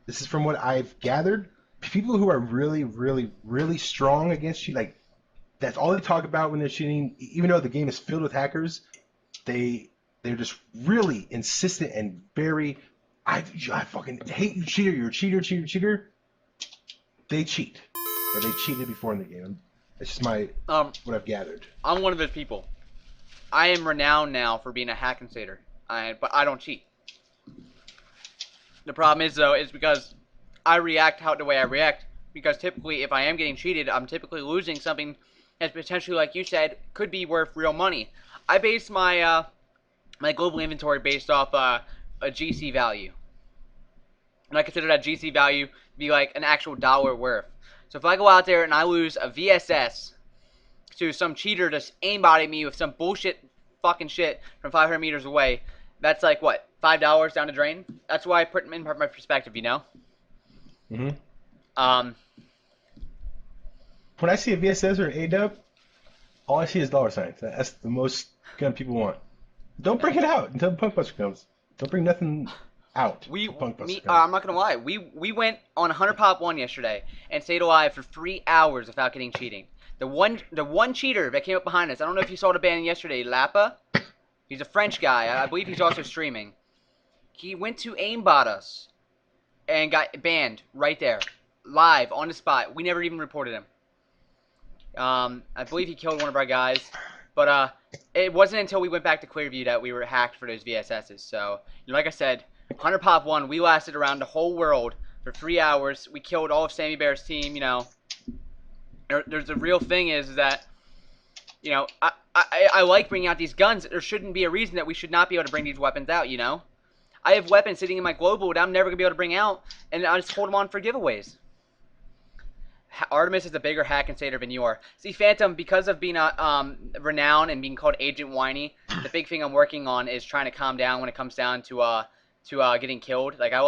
This is from what I've gathered. People who are really, really, really strong against cheating, like that's all they talk about when they're cheating. Even though the game is filled with hackers, they're just really insistent and very. I fucking hate you, cheater. You're a cheater. They cheat, or they cheated before in the game. That's just what I've gathered. I'm one of those people. I am renowned now for being a hack and satyr, but I don't cheat. The problem is though, is because I react the way I react. Because typically, if I am getting cheated, I'm typically losing something that's potentially, like you said, could be worth real money. I base my my global inventory based off a GC value. And I consider that GC value to be like an actual dollar worth. So if I go out there and I lose a VSS to some cheater just aimbotting me with some bullshit fucking shit from 500 meters away, that's like what, $5 down the drain? That's why I put in my perspective, Mm-hmm. When I see a VSS or an A-dub, all I see is dollar signs. That's the most gun people want. Don't bring it out until Punk Buster comes. Don't bring nothing out. I'm not gonna lie. We went on 100 pop 1 yesterday and stayed alive for 3 hours without getting cheating. The one cheater that came up behind us. I don't know if you saw the ban yesterday. Lapa. He's a French guy. I believe he's also streaming. He went to aimbot us and got banned right there, live on the spot. We never even reported him. I believe he killed one of our guys, but it wasn't until we went back to Clearview that we were hacked for those VSSs. So, like I said, 100 pop 1, we lasted around the whole world for 3 hours. We killed all of Sammy Bear's team. There's the real thing is that You know, I like bringing out these guns. There shouldn't be a reason that we should not be able to bring these weapons out, you know? I have weapons sitting in my global that I'm never going to be able to bring out, and I just hold them on for giveaways. Artemis is a bigger hack and satyr than you are. See, Phantom, because of being renowned and being called Agent Whiny, the big thing I'm working on is trying to calm down when it comes down to getting killed. Like I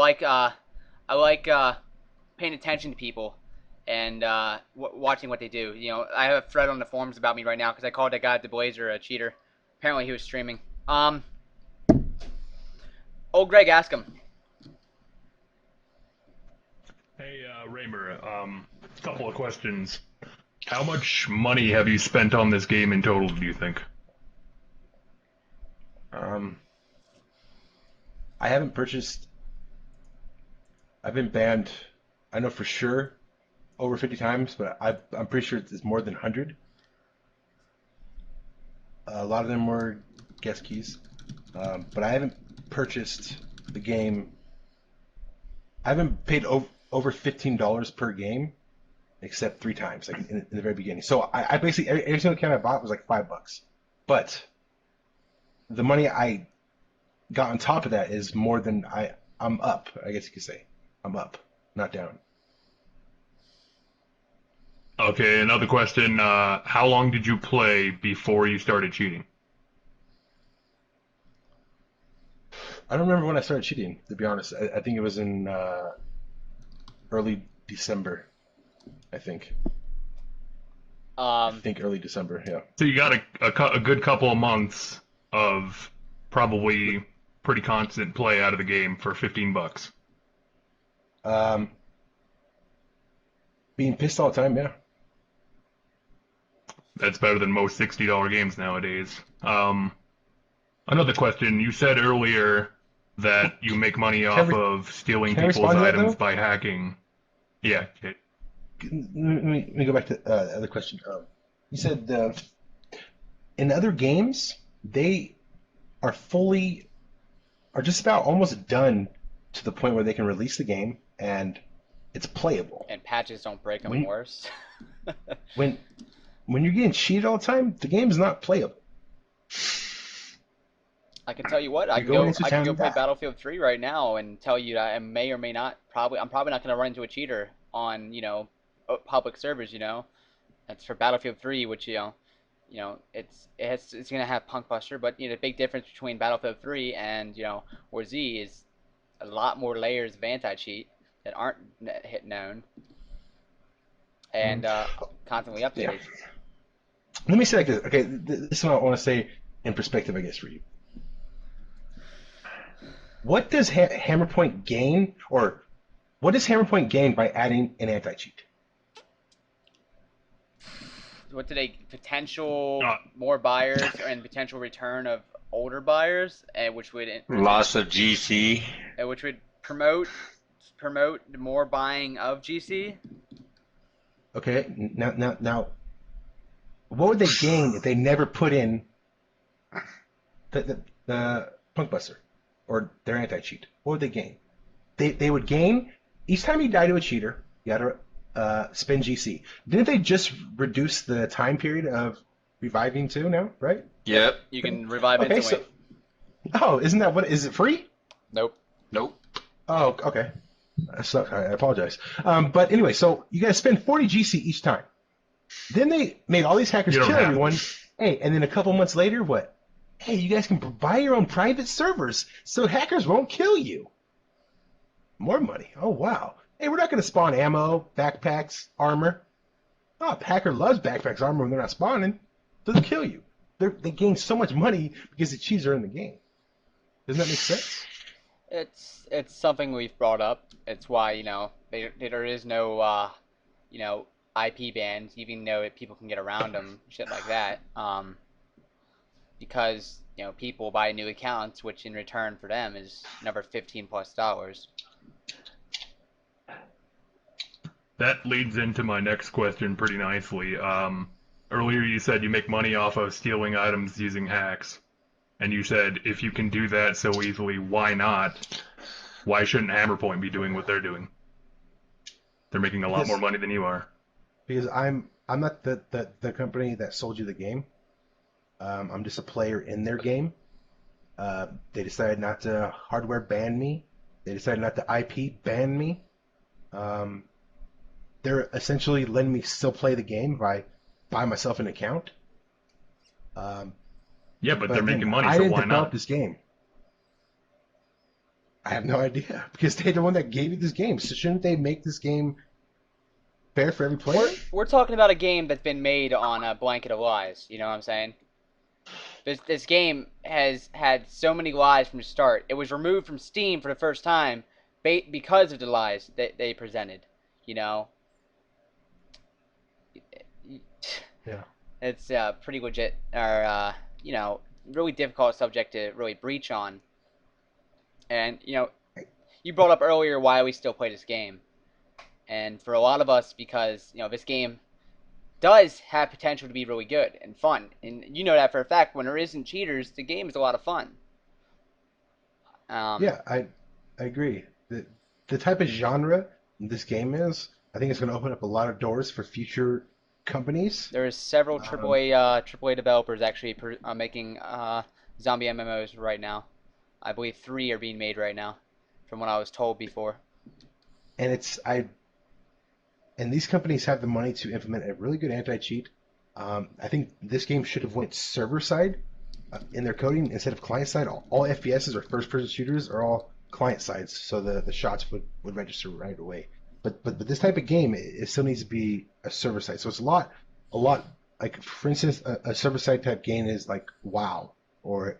like paying attention to people and watching what they do. You know, I have a thread on the forums about me right now because I called that guy at the Blazer a cheater. Apparently, he was streaming. Old Greg, ask him. Hey, Raymer, a couple of questions. How much money have you spent on this game in total, do you think? I haven't purchased. I've been banned. I know for sure over 50 times, but I'm pretty sure it's more than 100. A lot of them were guest keys, but I haven't purchased the game. I haven't paid over $15 per game, except 3 times, like in the very beginning. So I basically every single account I bought was like $5, but the money I got on top of that is more than I'm up. I guess you could say I'm up, not down. Okay, another question. How long did you play before you started cheating? I don't remember when I started cheating, to be honest. I think it was in early December. I think early December. Yeah. So you got a good couple of months of probably pretty constant play out of the game for $15. Being pissed all the time, yeah. That's better than most $60 games nowadays. Another question. You said earlier that you make money off of stealing can I people's respond to that, items though? by hacking. Yeah. Let me go back to the other question. You said in other games they are just about almost done to the point where they can release the game and it's playable. And patches don't break them When- worse. When you're getting cheated all the time, the game is not playable. I can tell you what, I You're can going go. into I can town go and play back. Battlefield 3 right now and tell you that I may or may not. I'm probably not going to run into a cheater on public servers. You know, that's for Battlefield 3, which it's going to have Punk Buster, but the big difference between Battlefield 3 and War Z is a lot more layers of anti-cheat that aren't known and constantly updated. Yeah. Let me say like this. Okay, this is what I want to say in perspective, I guess, for you. What does Hammerpoint gain, or what does Hammerpoint gain by adding an anti-cheat? What do they potential more buyers and potential return of older buyers, and which would Loss of GC. which would promote more buying of GC. Okay, now, what would they gain if they never put in the Punk Buster or their anti-cheat? What would they gain? They would gain each time you die to a cheater, you got to spend GC. Didn't they just reduce the time period of reviving too now, right? Yep. You can revive Okay, instantly. isn't that what? Is it free? Nope. Nope. Oh, okay. I apologize. But anyway, so you guys spend 40 GC each time. Then they made all these hackers You don't kill have everyone. to. Hey, and then a couple months later, what? Hey, you guys can buy your own private servers so hackers won't kill you. More money. Oh, wow. Hey, we're not going to spawn ammo, backpacks, armor. Oh, hacker loves backpacks, armor when they're not spawning. Doesn't kill you. They gain so much money because the cheats are in the game. Doesn't that make sense? It's something we've brought up. It's why there is no IP bans, even though people can get around them, shit like that. Because people buy new accounts, which in return for them is another $15+. That leads into my next question pretty nicely. Earlier you said you make money off of stealing items using hacks. And you said if you can do that so easily, why not? Why shouldn't Hammerpoint be doing what they're doing? They're making a lot more money than you are. Because I'm not the company that sold you the game. I'm just a player in their game. They decided not to hardware ban me. They decided not to IP ban me. They're essentially letting me still play the game if I buy myself an account. Yeah, but they're making money, I so didn't why develop not? this game. I have no idea because they're the one that gave you this game. So shouldn't they make this game fair for every player? We're talking about a game that's been made on a blanket of lies. You know what I'm saying? This game has had so many lies from the start. It was removed from Steam for the first time because of the lies that they presented. You know? Yeah. It's pretty legit, or really difficult subject to really breach on. And you brought up earlier why we still play this game, and for a lot of us, because this game does have potential to be really good and fun, and you know that for a fact. When there isn't cheaters, the game is a lot of fun. Yeah, I agree. The type of genre this game is, I think it's going to open up a lot of doors for future companies. There's several AAA developers actually making zombie MMOs right now. I believe 3 are being made right now, from what I was told before. And these companies have the money to implement a really good anti-cheat. I think this game should have went server side in their coding instead of client side. All FPSs or first-person shooters are all client sides, so the shots would register right away. But this type of game, it still needs to be a server side. So it's a lot like, for instance, a server side type game is like WoW or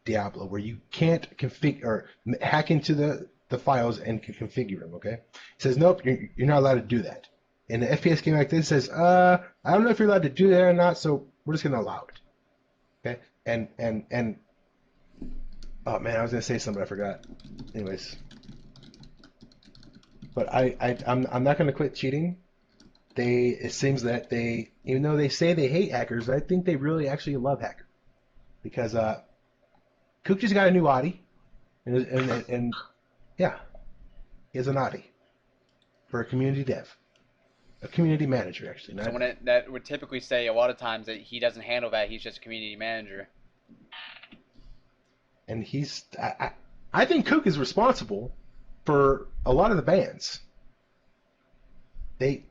Diablo, where you can't configure or hack into the files and can configure them. Okay, it says nope, you're not allowed to do that. In an FPS game like this, it says I don't know if you're allowed to do that or not, so we're just gonna allow it. Okay, and oh man, I was gonna say something, I forgot. Anyways. But I'm not going to quit cheating. It seems that even though they say they hate hackers, I think they really actually love hackers. Because Cook just got a new Audi, and yeah, he has an Audi for a community dev, a community manager actually. Someone that would typically say a lot of times that he doesn't handle that. He's just a community manager. And I think Cook is responsible for a lot of the bans. They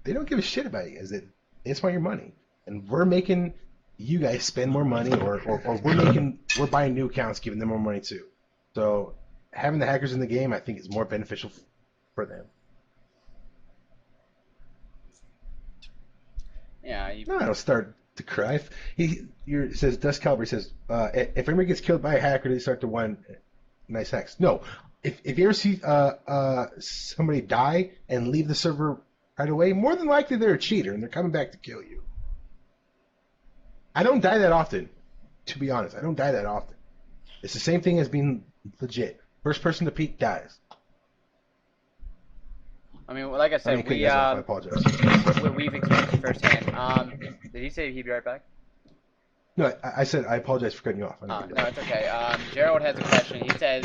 don't give a shit about you guys. They just want your money, and we're making you guys spend more money, or we're buying new accounts, giving them more money too. So having the hackers in the game, I think, is more beneficial for them. Yeah. No, I don't start to cry. It says Dust Caliber says if anybody gets killed by a hacker, they start to want nice hacks. No. If you ever see somebody die and leave the server right away, more than likely they're a cheater and they're coming back to kill you. I don't die that often, to be honest. I don't die that often. It's the same thing as being legit. First person to peek dies. I mean, like I said, I apologize. we've experienced it firsthand. Did he say he'd be right back? No, I said I apologize for cutting you off. No, it's okay. Gerald has a question. He says,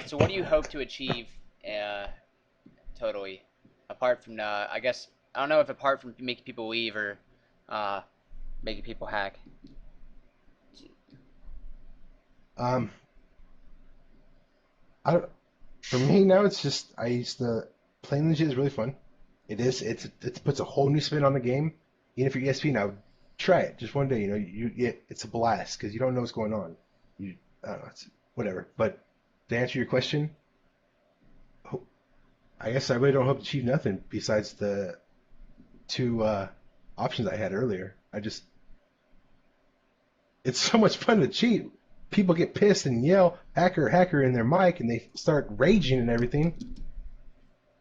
so what do you hope to achieve totally, apart from, I guess, I don't know if apart from making people leave or making people hack? For me now, it's just, playing legit is really fun. It puts a whole new spin on the game. Even if you're ESP now, try it just one day. It's a blast because you don't know what's going on. I don't know, it's whatever. But to answer your question, I guess I really don't hope to achieve nothing besides the 2 options I had earlier. It's so much fun to cheat. People get pissed and yell "hacker, hacker" in their mic, and they start raging and everything.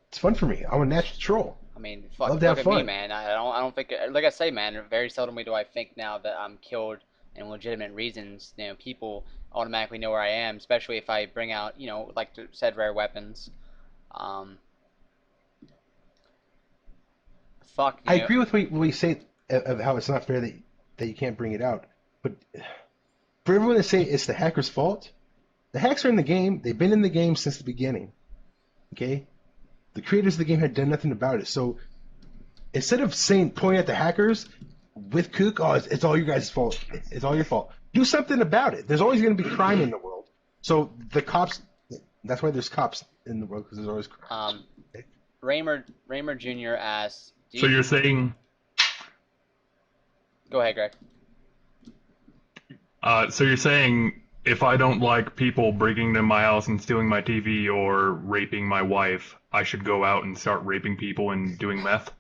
It's fun for me. I'm a natural troll. I mean, Love to have look fun. at me, man. I don't think, like I say, man. Very seldomly do I think now that I'm killed in legitimate reasons. People automatically know where I am, especially if I bring out, like said, rare weapons. I agree with what you say of how it's not fair that you can't bring it out. But for everyone to say it's the hacker's fault, the hacks are in the game. They've been in the game since the beginning. Okay? The creators of the game had done nothing about it. So instead of pointing at the hackers, with Kook, oh, it's all you guys' fault. It's all your fault. Do something about it. There's always going to be crime in the world. So the cops, that's why there's cops in the world, because there's always crime. Raymer Jr. asks, So you're saying, go ahead, Greg. so you're saying if I don't like people breaking into my house and stealing my TV or raping my wife, I should go out and start raping people and doing meth?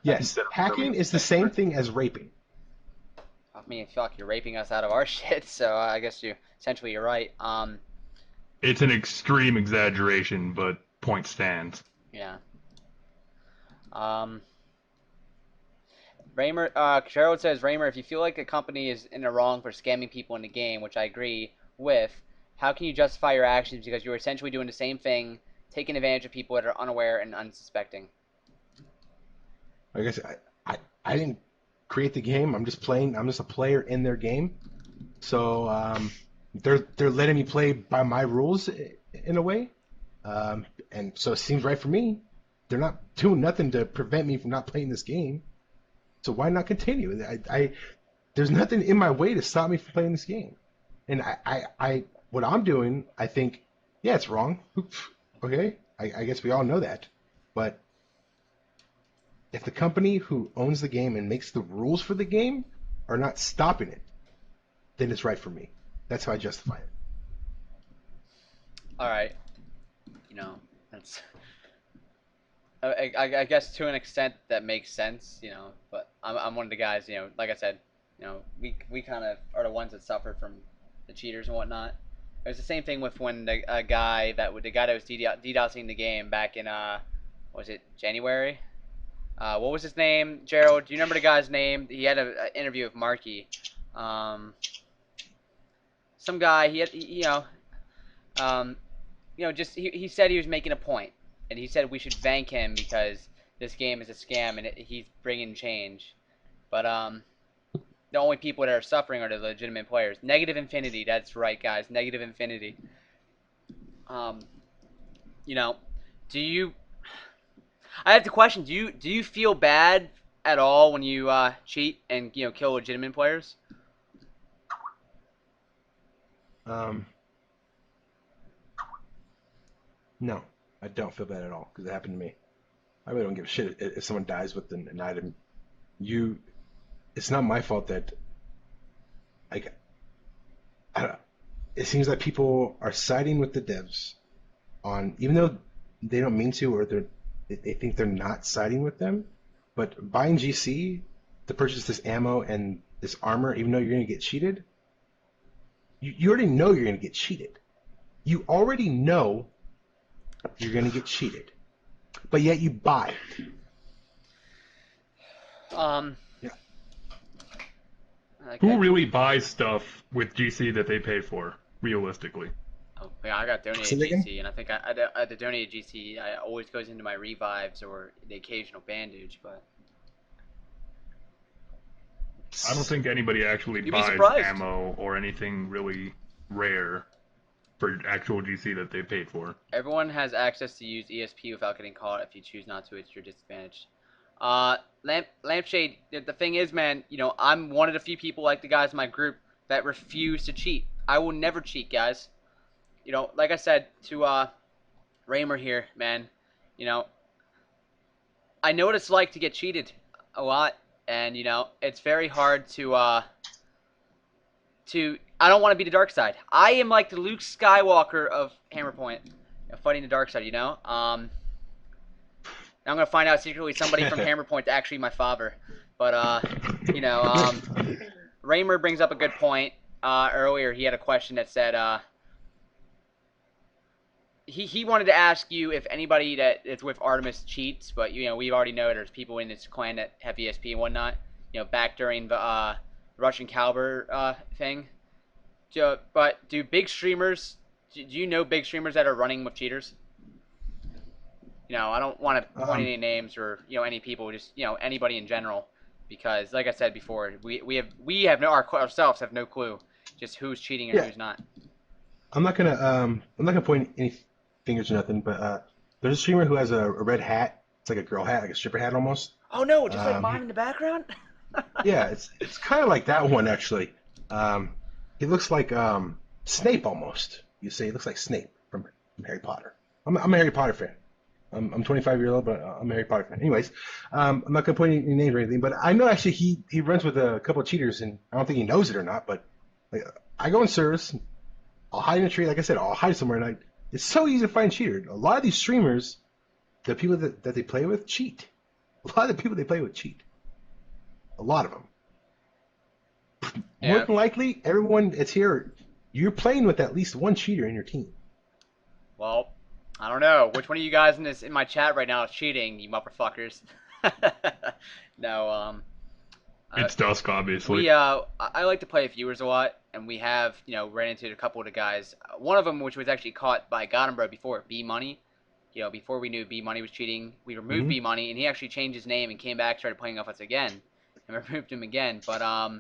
Yes, hacking is the same thing as raping. I mean, fuck, you're raping us out of our shit, so I guess you're right. It's an extreme exaggeration, but point stands. Yeah. Raymer, Gerald says, Raymer, if you feel like a company is in the wrong for scamming people in the game, which I agree with, how can you justify your actions because you're essentially doing the same thing, taking advantage of people that are unaware and unsuspecting? I guess I didn't create the game. I'm just playing. I'm just a player in their game. So they're letting me play by my rules in a way, and so it seems right for me. They're not doing nothing to prevent me from not playing this game. So why not continue? There's nothing in my way to stop me from playing this game. And I what I'm doing, I think, yeah, it's wrong. Okay, I guess we all know that. But if the company who owns the game and makes the rules for the game are not stopping it, then it's right for me. That's how I justify it. All right. That's. I guess to an extent that makes sense, but I'm one of the guys, like I said, we kind of are the ones that suffer from the cheaters and whatnot. It was the same thing with when the guy that was DDoSing the game back in was it January? What was his name? Gerald, do you remember the guy's name? He had an interview with Marky. Some guy. He had he said he was making a point, and he said we should thank him because this game is a scam and he's bringing change. But the only people that are suffering are the legitimate players. Negative infinity. That's right, guys. Negative infinity. Do you? I have the question. Do you feel bad at all when you cheat and kill legitimate players? No, I don't feel bad at all because it happened to me. I really don't give a shit if someone dies with an item. It's not my fault that, like, I don't know. It seems like people are siding with the devs on, even though they don't mean to, or they think they're not siding with them. But buying GC to purchase this ammo and this armor, even though you're going to get cheated, you already know you're going to get cheated. You already know you're going to get cheated, but yet you buy it. Yeah. Okay. Who really buys stuff with GC that they pay for, realistically? Oh, yeah, I got donated GC, and I think the donated GC always goes into my revives or the occasional bandage, but I don't think anybody actually buys ammo or anything really rare for actual GC that they paid for. Everyone has access to use ESP without getting caught. If you choose not to, it's your disadvantage. Lampshade, the thing is, man, I'm one of the few people like the guys in my group that refuse to cheat. I will never cheat, guys. Like I said to Raymer here, man, I know what it's like to get cheated a lot, and it's very hard to I don't want to be the dark side. I am like the Luke Skywalker of Hammerpoint, fighting the dark side. Now I'm gonna find out secretly somebody from Hammerpoint is actually my father. But Raymer brings up a good point. Earlier he had a question that said he wanted to ask you if anybody that is with Artemis cheats, but we already know there's people in this clan that have ESP and whatnot. Back during the Russian Caliber thing. But do big streamers? Do you know big streamers that are running with cheaters? I don't want to point any names or any people, just anybody in general, because like I said before, we have ourselves have no clue just who's cheating and who's not. I'm not gonna point any fingers or nothing, but there's a streamer who has a red hat. It's like a girl hat, like a stripper hat almost. Oh no, just like mine in the background. Yeah, it's kind of like that one actually. He looks like Snape almost. You say he looks like Snape from Harry Potter. I'm a Harry Potter fan. I'm 25 years old, but I'm a Harry Potter fan. Anyways, I'm not gonna put any names or anything, but I know actually he runs with a couple of cheaters, and I don't think he knows it or not. But like, I go in service, I'll hide in a tree. Like I said, I'll hide somewhere, and it's so easy to find cheaters. A lot of these streamers, the people that they play with, cheat. A lot of the people they play with cheat. A lot of them. More Yeah. than likely, everyone that's here, you're playing with at least one cheater in your team. Well, I don't know. Which one of you guys in my chat right now is cheating, you motherfuckers? No, It's Dusk, obviously. I like to play with viewers a lot, and we have, ran into a couple of the guys. One of them, which was actually caught by Bro before, B Money. Before we knew B Money was cheating, we removed B Money, and he actually changed his name and came back, started playing with us again, and removed him again. But I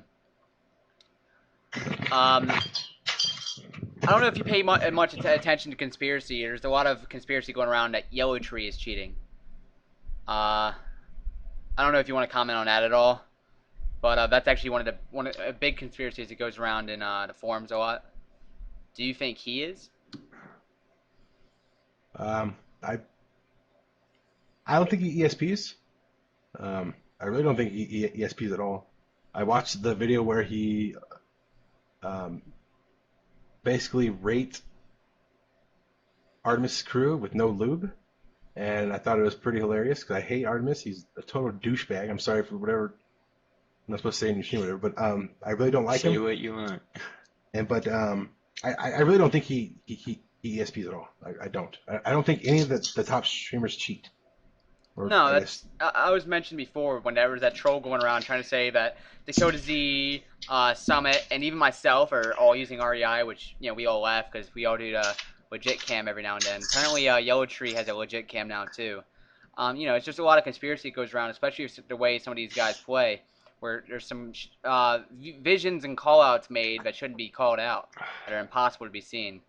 don't know if you pay much attention to conspiracy. There's a lot of conspiracy going around that Yellow Tree is cheating. I don't know if you want to comment on that at all, but that's actually one of the big conspiracies that goes around in the forums a lot. Do you think he is? I don't think he ESPs. I really don't think he ESPs at all. I watched the video where he basically raped Artemis' crew with no lube, and I thought it was pretty hilarious because I hate Artemis. He's a total douchebag. I'm sorry for whatever I'm not supposed to say in your stream or whatever, but I really don't like Say him. what you want. But I really don't think he ESPs at all. I don't. I don't think any of the top streamers cheat. Or, No, I that's I was mentioned before when there was that troll going around trying to say that Dakota Z, Summit, and even myself are all using REI, which we all laugh because we all do the legit cam every now and then. Apparently, Yellow Tree has a legit cam now too. It's just a lot of conspiracy that goes around, especially the way some of these guys play, where there's some visions and callouts made that shouldn't be called out, that are impossible to be seen.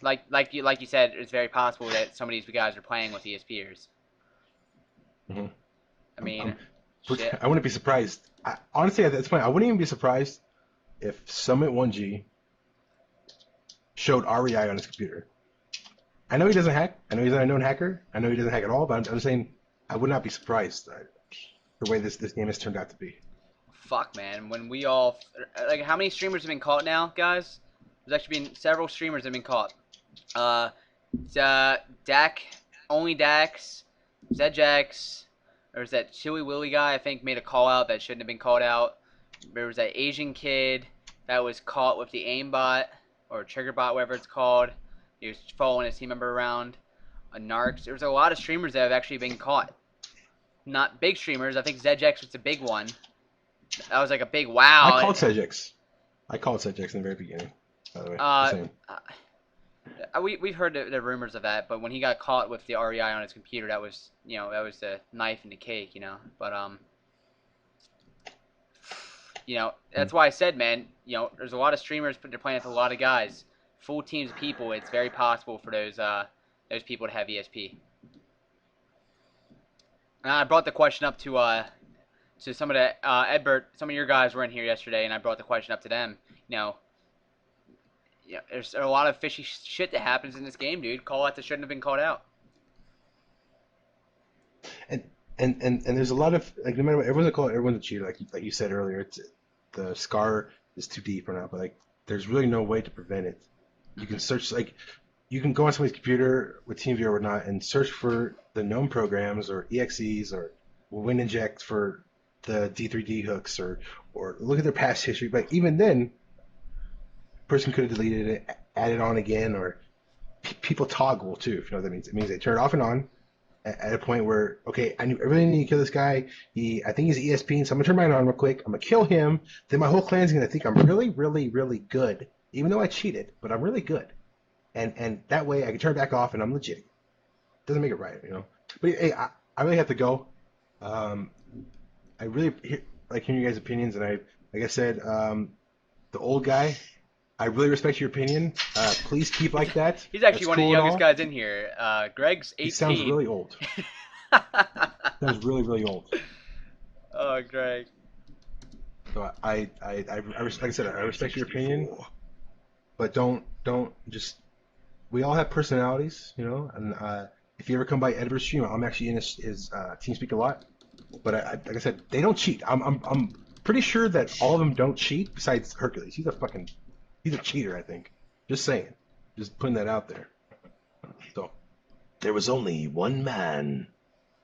Like you said, it's very possible that some of these guys are playing with ESPers. Mhm. I mean, shit. I wouldn't be surprised. Honestly, at this point, I wouldn't even be surprised if Summit 1G showed REI on his computer. I know he doesn't hack. I know he's not a known hacker. I know he doesn't hack at all, but I'm saying I would not be surprised the way this game has turned out to be. Fuck, man. When we all how many streamers have been caught now, guys? There's actually been several streamers that have been caught. Dak, only Dax, Zedjax. There was that Chili Willy guy, I think, made a call out that shouldn't have been called out. There was that Asian kid that was caught with the aimbot or trigger bot, whatever it's called. He was following his team member around. A Narcs. There was a lot of streamers that have actually been caught. Not big streamers. I think Zedjax was the big one. That was like a big wow. I called Sedgex. In the very beginning, by the way. Just saying. We've heard the rumors of that, but when he got caught with the REI on his computer, that was the knife in the cake, But that's why I said, man, there's a lot of streamers, but they're playing with a lot of guys, full teams of people. It's very possible for those people to have ESP. And I brought the question up to some of the Edbert, some of your guys were in here yesterday, and I brought the question up to them. There's a lot of fishy shit that happens in this game, dude. Call out that shouldn't have been called out. And there's a lot of, like, no matter what, everyone's a cheater, like you said earlier. The scar is too deep or not, but like there's really no way to prevent it. You can search, like, you can go on somebody's computer with TeamViewer or whatnot and search for the known programs or EXEs or WinInject for the D3D hooks or look at their past history. But even then, person could have deleted it, added on again, or people toggle too, if you know what that means. It means they turn it off and on at a point where, okay, I really need to kill this guy. I think he's ESP, so I'm gonna turn mine on real quick. I'm gonna kill him. Then my whole clan's gonna think I'm really, really, really good, even though I cheated, but I'm really good. And that way I can turn it back off and I'm legit. Doesn't make it right, But hey, I really have to go. I really like hearing you guys' opinions, and like I said, the old guy, I really respect your opinion. Please keep like that. He's actually That's one of the cool and youngest all. guys in here. Greg's 18. He sounds really old. Sounds really, really old. Oh, Greg. So like I said, I respect your opinion, but don't just. We all have personalities, you know. And if you ever come by Edward's stream, I'm actually in his TeamSpeak a lot. But like I said, they don't cheat. I'm pretty sure that all of them don't cheat. Besides Hercules, he's a cheater. I think. Just saying, just putting that out there. So. There was only one man,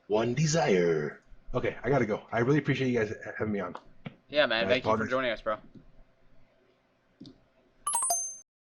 one desire. Okay, I gotta go. I really appreciate you guys having me on. Yeah, man. I Thank you for apologize. joining us, bro.